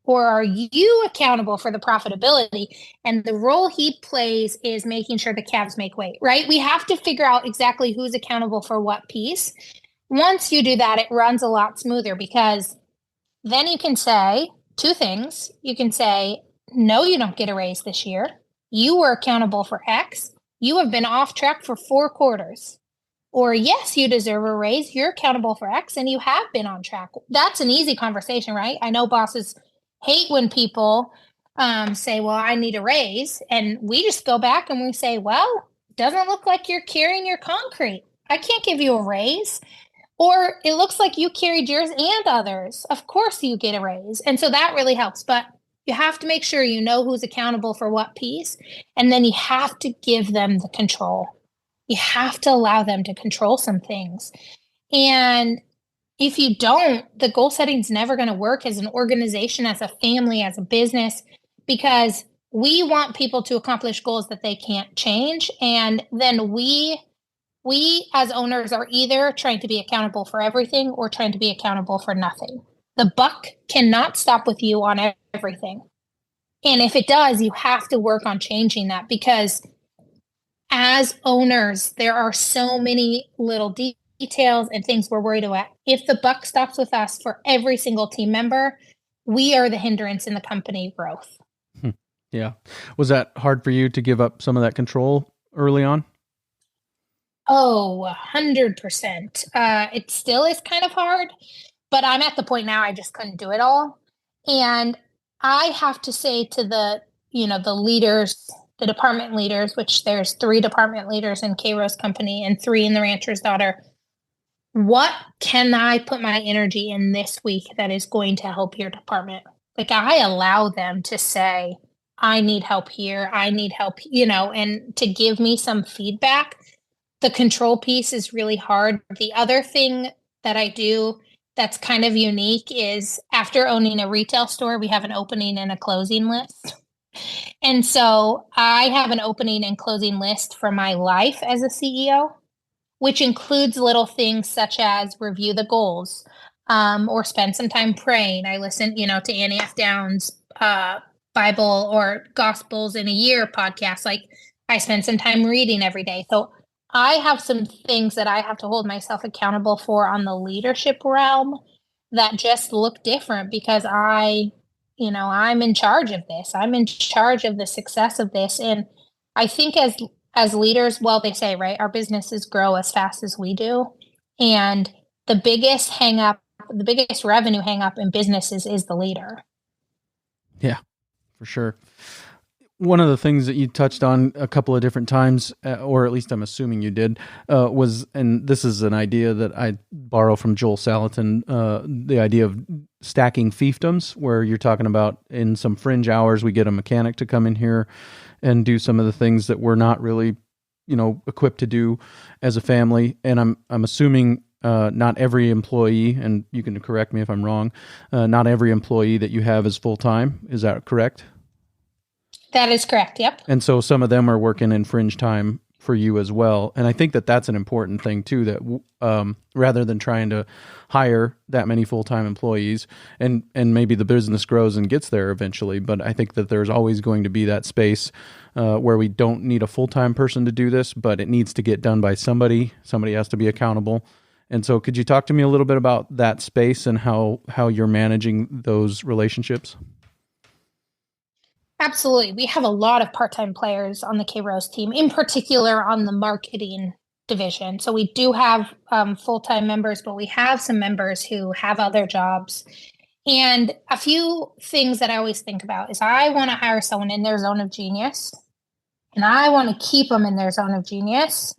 S4: Or are you accountable for the profitability? And the role he plays is making sure the calves make weight, right? We have to figure out exactly who's accountable for what piece. Once you do that, it runs a lot smoother because then you can say two things. You can say, no, you don't get a raise this year. You were accountable for X. You have been off track for 4 quarters. Or yes, you deserve a raise. You're accountable for X and you have been on track. That's an easy conversation, right? I know bosses hate when people say, well, I need a raise. And we just go back and we say, well, it doesn't look like you're carrying your concrete. I can't give you a raise. Or it looks like you carried yours and others. Of course you get a raise. And so that really helps. But you have to make sure you know who's accountable for what piece. And then you have to give them the control. You have to allow them to control some things. And if you don't, the goal setting is never going to work as an organization, as a family, as a business, because we want people to accomplish goals that they can't change. And then we as owners are either trying to be accountable for everything or trying to be accountable for nothing. The buck cannot stop with you on everything. And if it does, you have to work on changing that because as owners, there are so many little details and things we're worried about. If the buck stops with us for every single team member, we are the hindrance in the company growth.
S1: Yeah. Was that hard for you to give up some of that control early on?
S4: Oh, 100%. It still is kind of hard, but I'm at the point now I just couldn't do it all. And I have to say to the leaders, the department leaders, which there's 3 department leaders in K-Rose Company and 3 in the Rancher's Daughter, what can I put my energy in this week that is going to help your department? Like I allow them to say, I need help here. I need help, and to give me some feedback. The control piece is really hard. The other thing that I do that's kind of unique is after owning a retail store, we have an opening and a closing list. And so I have an opening and closing list for my life as a CEO, which includes little things such as review the goals or spend some time praying. I listen, to Annie F. Downs' Bible or Gospels in a Year podcast. Like I spend some time reading every day. So I have some things that I have to hold myself accountable for on the leadership realm that just look different because I'm in charge of this. I'm in charge of the success of this. And I think as leaders, well, they say, right, our businesses grow as fast as we do. And the biggest revenue hang up in businesses is the leader.
S1: Yeah, for sure. One of the things that you touched on a couple of different times, or at least I'm assuming you did, was, and this is an idea that I borrow from Joel Salatin, the idea of stacking fiefdoms, where you're talking about in some fringe hours, we get a mechanic to come in here and do some of the things that we're not really, equipped to do as a family. And I'm assuming not every employee, and you can correct me if I'm wrong, not every employee that you have is full-time. Is that correct?
S4: That is correct. Yep.
S1: And so some of them are working in fringe time for you as well. And I think that that's an important thing too, that rather than trying to hire that many full-time employees and maybe the business grows and gets there eventually, but I think that there's always going to be that space where we don't need a full-time person to do this, but it needs to get done by somebody. Somebody has to be accountable. And so could you talk to me a little bit about that space and how you're managing those relationships?
S4: Absolutely. We have a lot of part-time players on the K-Rose team, in particular on the marketing division. So we do have full-time members, but we have some members who have other jobs. And a few things that I always think about is I want to hire someone in their zone of genius, and I want to keep them in their zone of genius.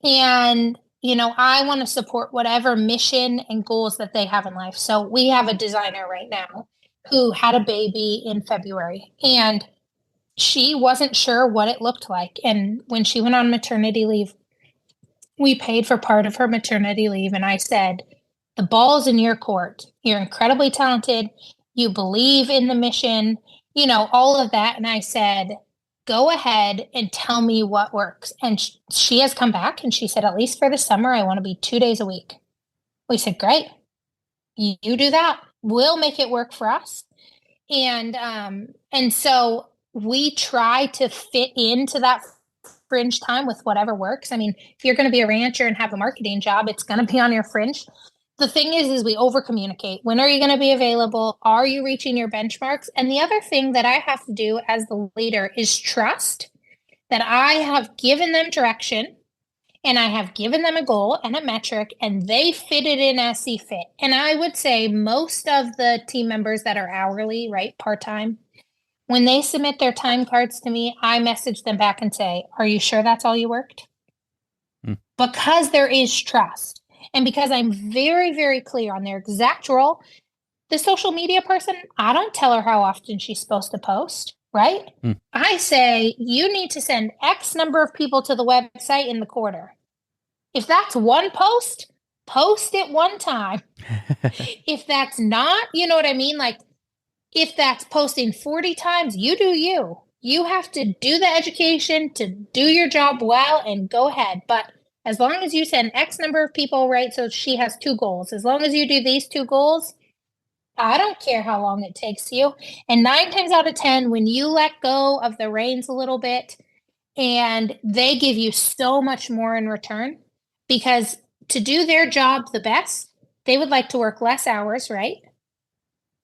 S4: And, I want to support whatever mission and goals that they have in life. So we have a designer right now who had a baby in February, and she wasn't sure what it looked like. And when she went on maternity leave, we paid for part of her maternity leave. And I said, the ball's in your court. You're incredibly talented. You believe in the mission, all of that. And I said, go ahead and tell me what works. And she has come back and she said, at least for the summer, I want to be 2 days a week. We said, great. You do that. We'll make it work for us. And so we try to fit into that fringe time with whatever works. I mean, if you're going to be a rancher and have a marketing job, it's going to be on your fringe. The thing is we over communicate. When are you going to be available? Are you reaching your benchmarks? And the other thing that I have to do as the leader is trust that I have given them direction and I have given them a goal and a metric, and they fit it in as see fit. And I would say most of the team members that are hourly, right, part-time, when they submit their time cards to me, I message them back and say, are you sure that's all you worked? Because there is trust. And because I'm very, very clear on their exact role, the social media person, I don't tell her how often she's supposed to post, right? I say, you need to send X number of people to the website in the quarter. If that's one post, post it one time. If that's not, you know what I mean? Like, if that's posting 40 times, you do you. You have to do the education to do your job well and go ahead. But as long as you send X number of people, right? So she has 2 goals. As long as you do these 2 goals, I don't care how long it takes you. And 9 times out of 10, when you let go of the reins a little bit and they give you so much more in return, because to do their job the best, they would like to work less hours, right?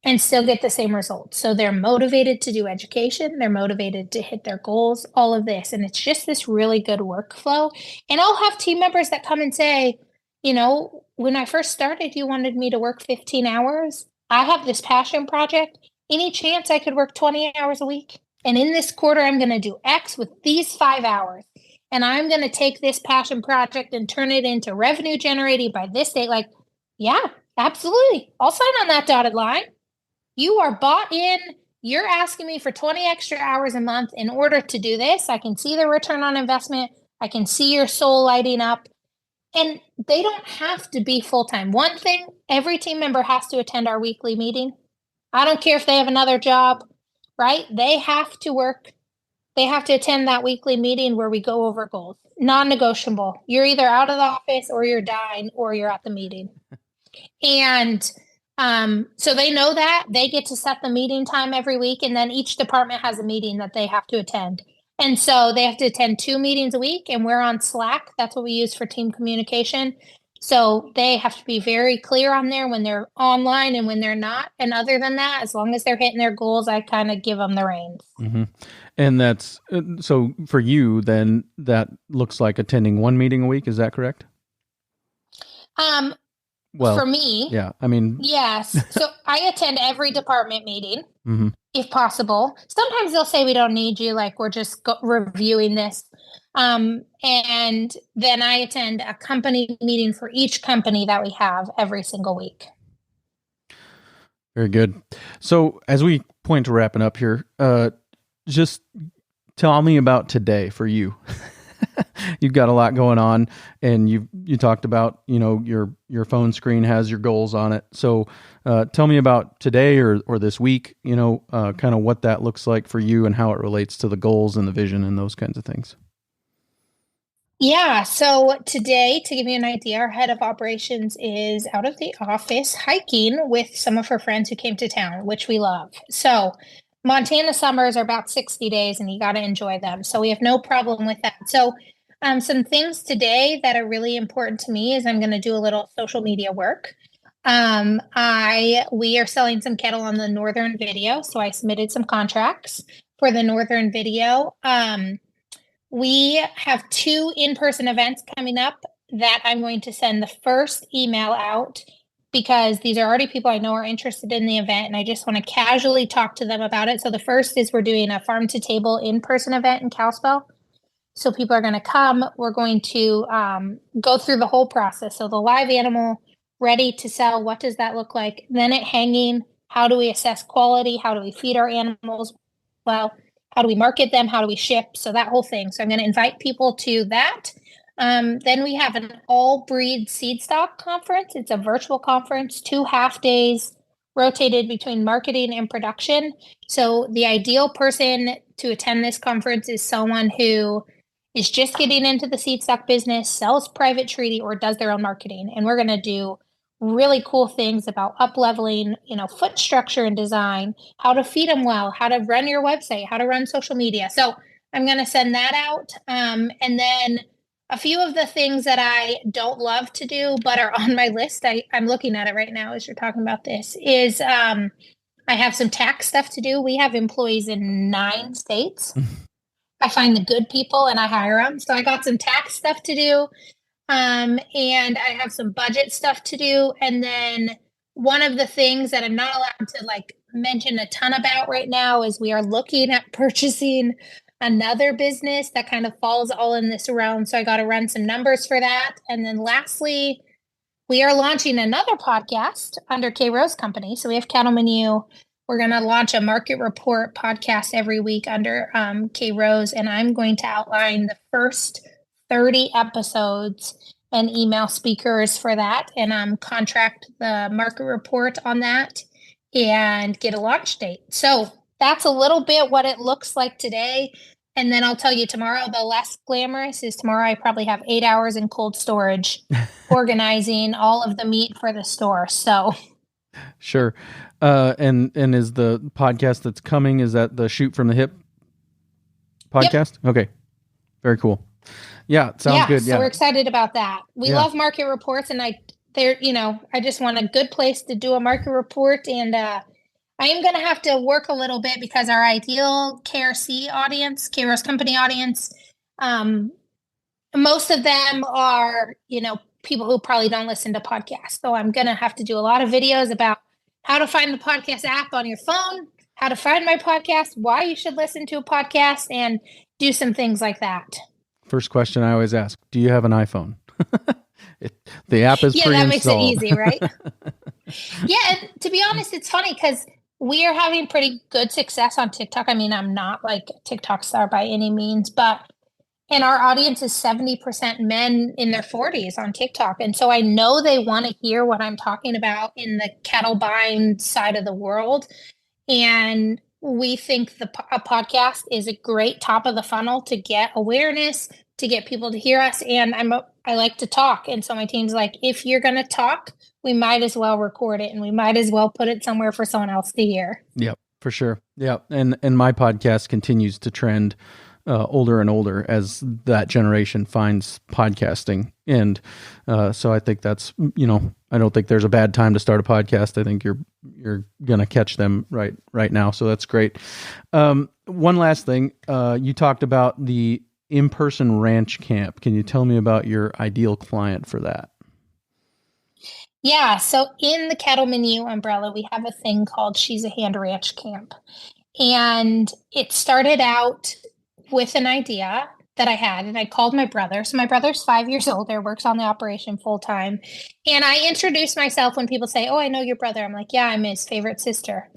S4: And still get the same results. So they're motivated to do education. They're motivated to hit their goals, all of this. And it's just this really good workflow. And I'll have team members that come and say, when I first started, you wanted me to work 15 hours. I have this passion project. Any chance I could work 20 hours a week? And in this quarter, I'm going to do X with these 5 hours. And I'm going to take this passion project and turn it into revenue generating by this date. Like, yeah, absolutely. I'll sign on that dotted line. You are bought in. You're asking me for 20 extra hours a month in order to do this. I can see the return on investment. I can see your soul lighting up. And they don't have to be full-time. One thing, every team member has to attend our weekly meeting. I don't care if they have another job, right? They have to work. They have to attend that weekly meeting where we go over goals. Non-negotiable. You're either out of the office or you're dying or you're at the meeting. And so they know that. They get to set the meeting time every week, and then each department has a meeting that they have to attend. And so they have to attend 2 meetings a week, and we're on Slack. That's what we use for team communication. So they have to be very clear on there when they're online and when they're not. And other than that, as long as they're hitting their goals, I kind of give them the reins.
S1: Mm-hmm. And that's, so for you, then that looks like attending 1 meeting a week. Is that correct?
S4: Well, for me,
S1: yeah, I mean,
S4: yes. So I attend every department meeting, if possible. Sometimes they'll say we don't need you, like we're just reviewing this. And then I attend a company meeting for each company that we have every single week.
S1: Very good. So as we point to wrapping up here, just tell me about today for you. You've got a lot going on, and you talked about, your phone screen has your goals on it. So tell me about today or this week, kind of what that looks like for you and how it relates to the goals and the vision and those kinds of things.
S4: Yeah. So today, to give you an idea, our head of operations is out of the office hiking with some of her friends who came to town, which we love. So Montana summers are about 60 days and you got to enjoy them. So we have no problem with that. So some things today that are really important to me is I'm going to do a little social media work. We are selling some cattle on the Northern Video. So I submitted some contracts for the Northern Video. We have 2 in-person events coming up that I'm going to send the first email out because these are already people I know are interested in the event, and I just want to casually talk to them about it. So the first is we're doing a farm to table in-person event in Kalispell. So people are going to come. We're going to go through the whole process. So the live animal ready to sell, what does that look like? Then it hanging, how do we assess quality? How do we feed our animals? Well, how do we market them? How do we ship? So that whole thing. So I'm going to invite people to that. Then we have an all breed seed stock conference. It's a virtual conference, 2 half days rotated between marketing and production. So the ideal person to attend this conference is someone who is just getting into the seed stock business, sells private treaty, or does their own marketing. And we're going to do really cool things about up leveling, foot structure and design, how to feed them well, how to run your website, how to run social media. So I'm going to send that out. And then a few of the things that I don't love to do, but are on my list, I'm looking at it right now as you're talking about this, is I have some tax stuff to do. We have employees in 9 states. I find the good people and I hire them. So I got some tax stuff to do. And I have some budget stuff to do. And then one of the things that I'm not allowed to mention a ton about right now is we are looking at purchasing another business that kind of falls all in this realm. So I got to run some numbers for that. And then lastly, we are launching another podcast under K Rose Company. So we have Cattleman U. We're going to launch a market report podcast every week under K Rose. And I'm going to outline the first 30 episodes and email speakers for that, and contract the market report on that and get a launch date. So that's a little bit what it looks like today. And then I'll tell you tomorrow, the less glamorous is tomorrow I probably have 8 hours in cold storage organizing all of the meat for the store. So
S1: sure. And is the podcast that's coming, is that the Shoot from the Hip podcast? Yep. Okay. Very cool. Yeah, sounds good.
S4: So we're excited about that. We love market reports, and I just want a good place to do a market report. And I am going to have to work a little bit because our ideal KRC audience, K Rose Company audience, most of them are, people who probably don't listen to podcasts. So I'm going to have to do a lot of videos about how to find the podcast app on your phone, how to find my podcast, why you should listen to a podcast, and do some things like that.
S1: First question I always ask, do you have an iPhone? The app is pre-installed.
S4: Yeah, that makes it easy, right? Yeah, and to be honest, it's funny because we are having pretty good success on TikTok. I mean, I'm not like a TikTok star by any means, and our audience is 70% men in their 40s on TikTok. And so I know they want to hear what I'm talking about in the cattle buying side of the world. And we think a podcast is a great top of the funnel to get awareness, to get people to hear us. And I like to talk. And so my team's like, if you're going to talk, we might as well record it and we might as well put it somewhere for someone else to hear.
S1: Yep, for sure. Yeah. And my podcast continues to trend older and older as that generation finds podcasting. And so I think that's, I don't think there's a bad time to start a podcast. I think you're going to catch them right now. So that's great. One last thing, you talked about the in-person ranch camp. Can you tell me about your ideal client for that?
S4: Yeah. So in the Cattleman U umbrella, we have a thing called She's a Hand Ranch Camp. And it started out with an idea that I had, and I called my brother. So my brother's 5 years older, works on the operation full time. And I introduce myself when people say, "Oh, I know your brother." I'm like, "Yeah, I'm his favorite sister."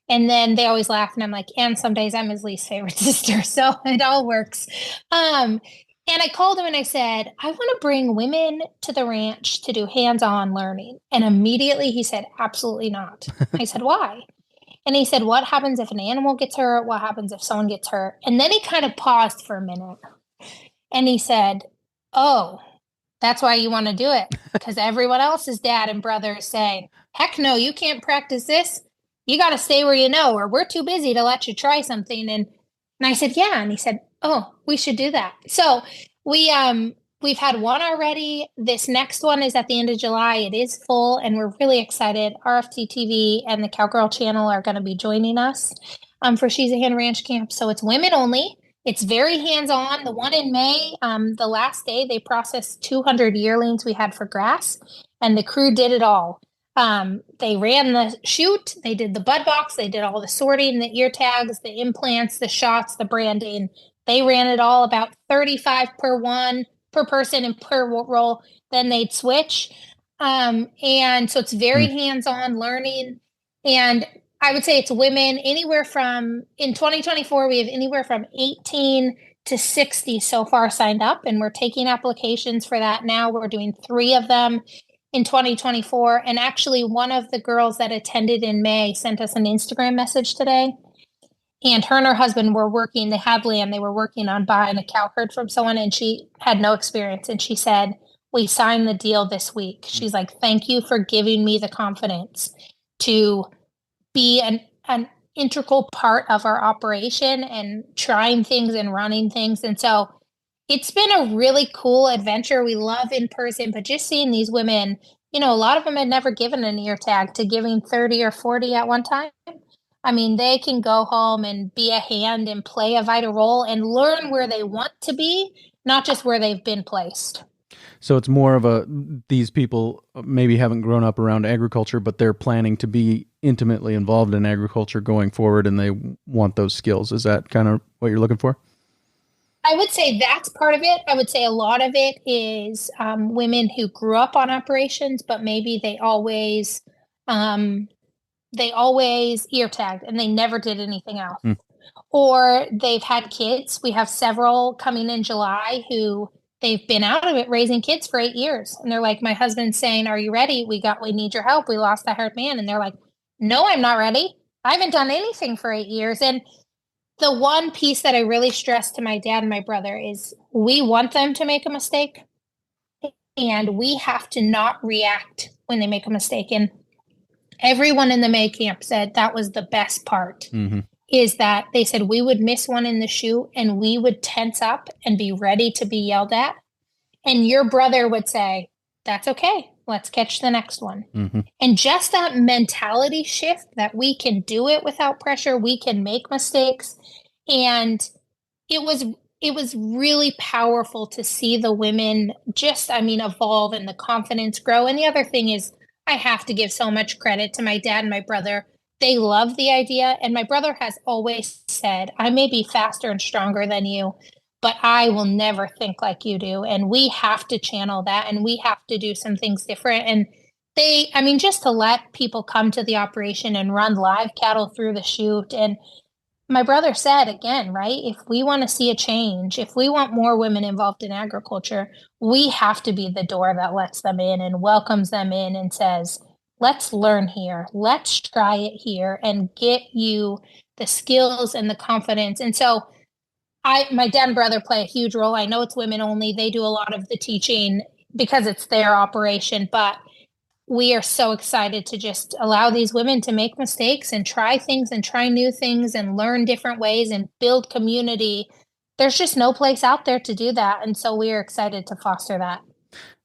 S4: And then they always laugh, and I'm like, "And some days I'm his least favorite sister." So it all works. And I called him and I said, "I want to bring women to the ranch to do hands-on learning." And immediately he said, "Absolutely not." I said, "Why?" And he said, "What happens if an animal gets hurt? What happens if someone gets hurt?" And then he kind of paused for a minute. And he said, "Oh, that's why you want to do it. Because everyone else's dad and brother is saying, 'Heck no, you can't practice this. You got to stay where you know, or we're too busy to let you try something.'" And I said, "Yeah." And he said, "Oh, we should do that." So we've had one already. This next one is at the end of July. It is full, and we're really excited. RFT TV and the Cowgirl Channel are going to be joining us for She's a Hand Ranch Camp. So it's women only. It's very hands-on. The one in May, the last day, they processed 200 yearlings we had for grass, and the crew did it all. They ran the chute, they did the bud box, they did all the sorting, the ear tags, the implants, the shots, the branding. They ran it all about 35 per person and per roll. Then they'd switch. And so it's very hands-on learning. And I would say it's women anywhere from, in 2024, we have anywhere from 18 to 60 so far signed up, and we're taking applications for that now. We're doing 3 of them in 2024. And actually, one of the girls that attended in May sent us an Instagram message today. And her and her husband were working, they had land, they were working on buying a cow herd from someone, and she had no experience. And she said, we signed the deal this week. She's like, thank you for giving me the confidence to be an integral part of our operation and trying things and running things. And so it's been a really cool adventure. We love in person, but just seeing these women, a lot of them had never given an ear tag to giving 30 or 40 at one time. I mean, they can go home and be a hand and play a vital role and learn where they want to be, not just where they've been placed.
S1: So it's more of these people maybe haven't grown up around agriculture, but they're planning to be intimately involved in agriculture going forward, and they want those skills. Is that kind of what you're looking for?
S4: I would say that's part of it. I would say a lot of it is women who grew up on operations, but maybe they always ear tagged and they never did anything else. Or they've had kids. We have several coming in July who they've been out of it raising kids for 8 years. And they're like, my husband's saying, are you ready? We need your help. We lost a hired man. And they're like, no, I'm not ready. I haven't done anything for 8 years. And the one piece that I really stress to my dad and my brother is we want them to make a mistake, and we have to not react when they make a mistake. And everyone in the May camp said that was the best part, is that they said we would miss one in the chute and we would tense up and be ready to be yelled at. And your brother would say, that's okay. Let's catch the next one. And just that mentality shift that we can do it without pressure, we can make mistakes. And it was really powerful to see the women evolve and the confidence grow. And the other thing is, I have to give so much credit to my dad and my brother. They love the idea. And my brother has always said, I may be faster and stronger than you, but I will never think like you do. And we have to channel that, and we have to do some things different. And just to let people come to the operation and run live cattle through the chute. And my brother said, again, right, if we want to see a change, if we want more women involved in agriculture, we have to be the door that lets them in and welcomes them in and says, let's learn here, let's try it here, and get you the skills and the confidence. And so my dad and brother play a huge role. I know it's women only. They do a lot of the teaching because it's their operation, but we are so excited to just allow these women to make mistakes and try things and try new things and learn different ways and build community. There's just no place out there to do that. And so we are excited to foster that.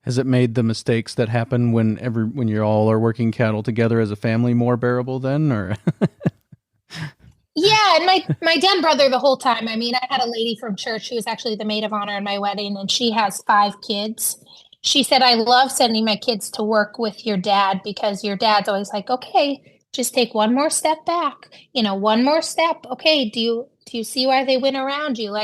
S1: Has it made the mistakes that happen when you all are working cattle together as a family more bearable then, or?
S4: Yeah, and my dad and brother the whole time. I had a lady from church who was actually the maid of honor in my wedding, and she has 5 kids. She said, I love sending my kids to work with your dad because your dad's always like, okay, just take one more step back, one more step. Okay, do you see why they went around you?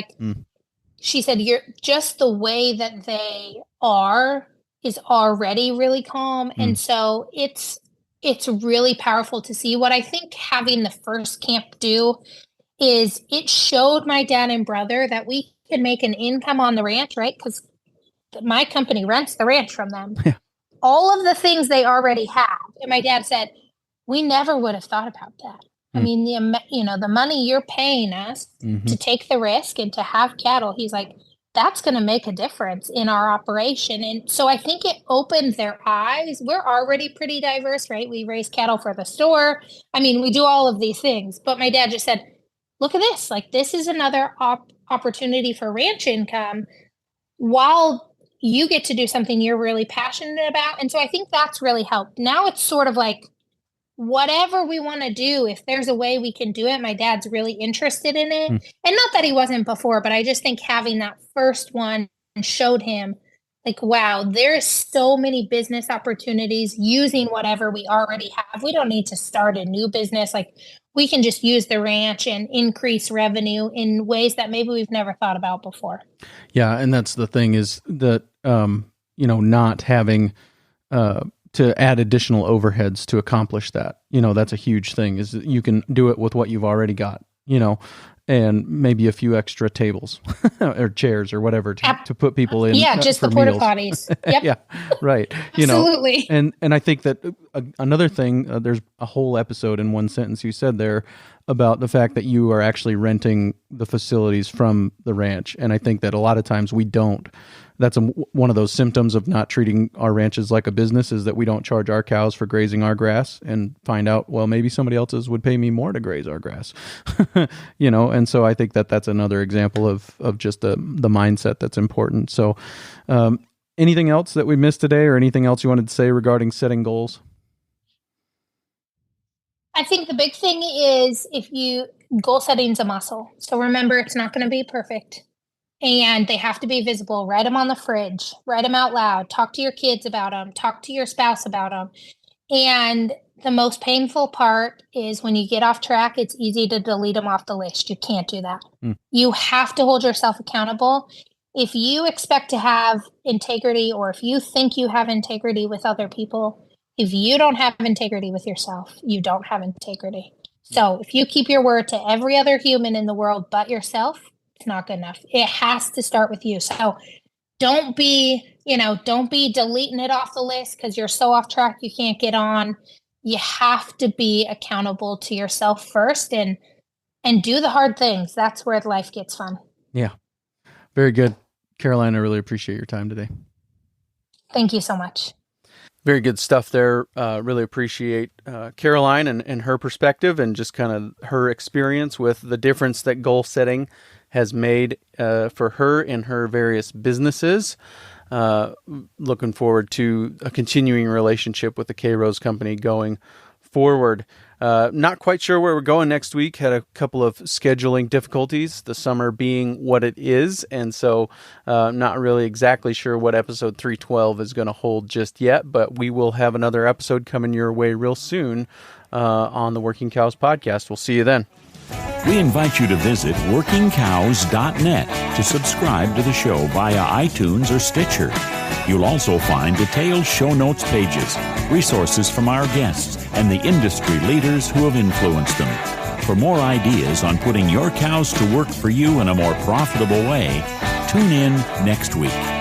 S4: She said, you're just the way that they are is already really calm. And so it's really powerful to see. What I think having the first camp do is it showed my dad and brother that we can make an income on the ranch, right? Because my company rents the ranch from them. Yeah. All of the things they already have. And my dad said, we never would have thought about that. The money you're paying us to take the risk and to have cattle, he's like, that's going to make a difference in our operation. And so I think it opened their eyes. We're already pretty diverse, right? We raise cattle for the store. We do all of these things. But my dad just said, look at this. This is another opportunity for ranch income while you get to do something you're really passionate about. And so I think that's really helped. Now it's sort of like, whatever we want to do, if there's a way we can do it, my dad's really interested in it. And not that he wasn't before, but I just think having that first one showed him like, wow, there's so many business opportunities using whatever we already have. We don't need to start a new business. Like, we can just use the ranch and increase revenue in ways that maybe we've never thought about before.
S1: Yeah, and that's the thing is that not having to add additional overheads to accomplish that. That's a huge thing. Is that you can do it with what you've already got. And maybe a few extra tables or chairs or whatever to put people in.
S4: Yeah, just the porta potties. Yep.
S1: Yeah, right.
S4: Absolutely.
S1: And I think that another thing, there's a whole episode in one sentence you said there about the fact that you are actually renting the facilities from the ranch. And I think that a lot of times we don't. That's one of those symptoms of not treating our ranches like a business, is that we don't charge our cows for grazing our grass and find out, well, maybe somebody else's would pay me more to graze our grass, and so I think that that's another example of just the mindset that's important. So anything else that we missed today, or anything else you wanted to say regarding setting goals?
S4: I think the big thing is goal setting is a muscle. So remember, it's not going to be perfect. And they have to be visible. Write them on the fridge. Write them out loud. Talk to your kids about them. Talk to your spouse about them. And the most painful part is when you get off track, it's easy to delete them off the list. You can't do that. You have to hold yourself accountable. If you expect to have integrity, or if you think you have integrity with other people, if you don't have integrity with yourself, you don't have integrity. So if you keep your word to every other human in the world but yourself, it's not good enough. It has to start with you. So don't be deleting it off the list because you're so off track you can't get on. You have to be accountable to yourself first and do the hard things. That's where life gets fun. Yeah.
S1: Very good. Karoline, I really appreciate your time today.
S4: Thank you so much.
S1: Very good stuff there. Really appreciate Karoline and her perspective and just kind of her experience with the difference that goal setting has made for her in her various businesses. Looking forward to a continuing relationship with the K-Rose Company going forward. Not quite sure where we're going next week. Had a couple of scheduling difficulties, the summer being what it is, and so not really exactly sure what episode 312 is going to hold just yet, but we will have another episode coming your way real soon on the Working Cows podcast. We'll see you then.
S2: We invite you to visit workingcows.net to subscribe to the show via iTunes or Stitcher. You'll also find detailed show notes pages, resources from our guests, and the industry leaders who have influenced them. For more ideas on putting your cows to work for you in a more profitable way, tune in next week.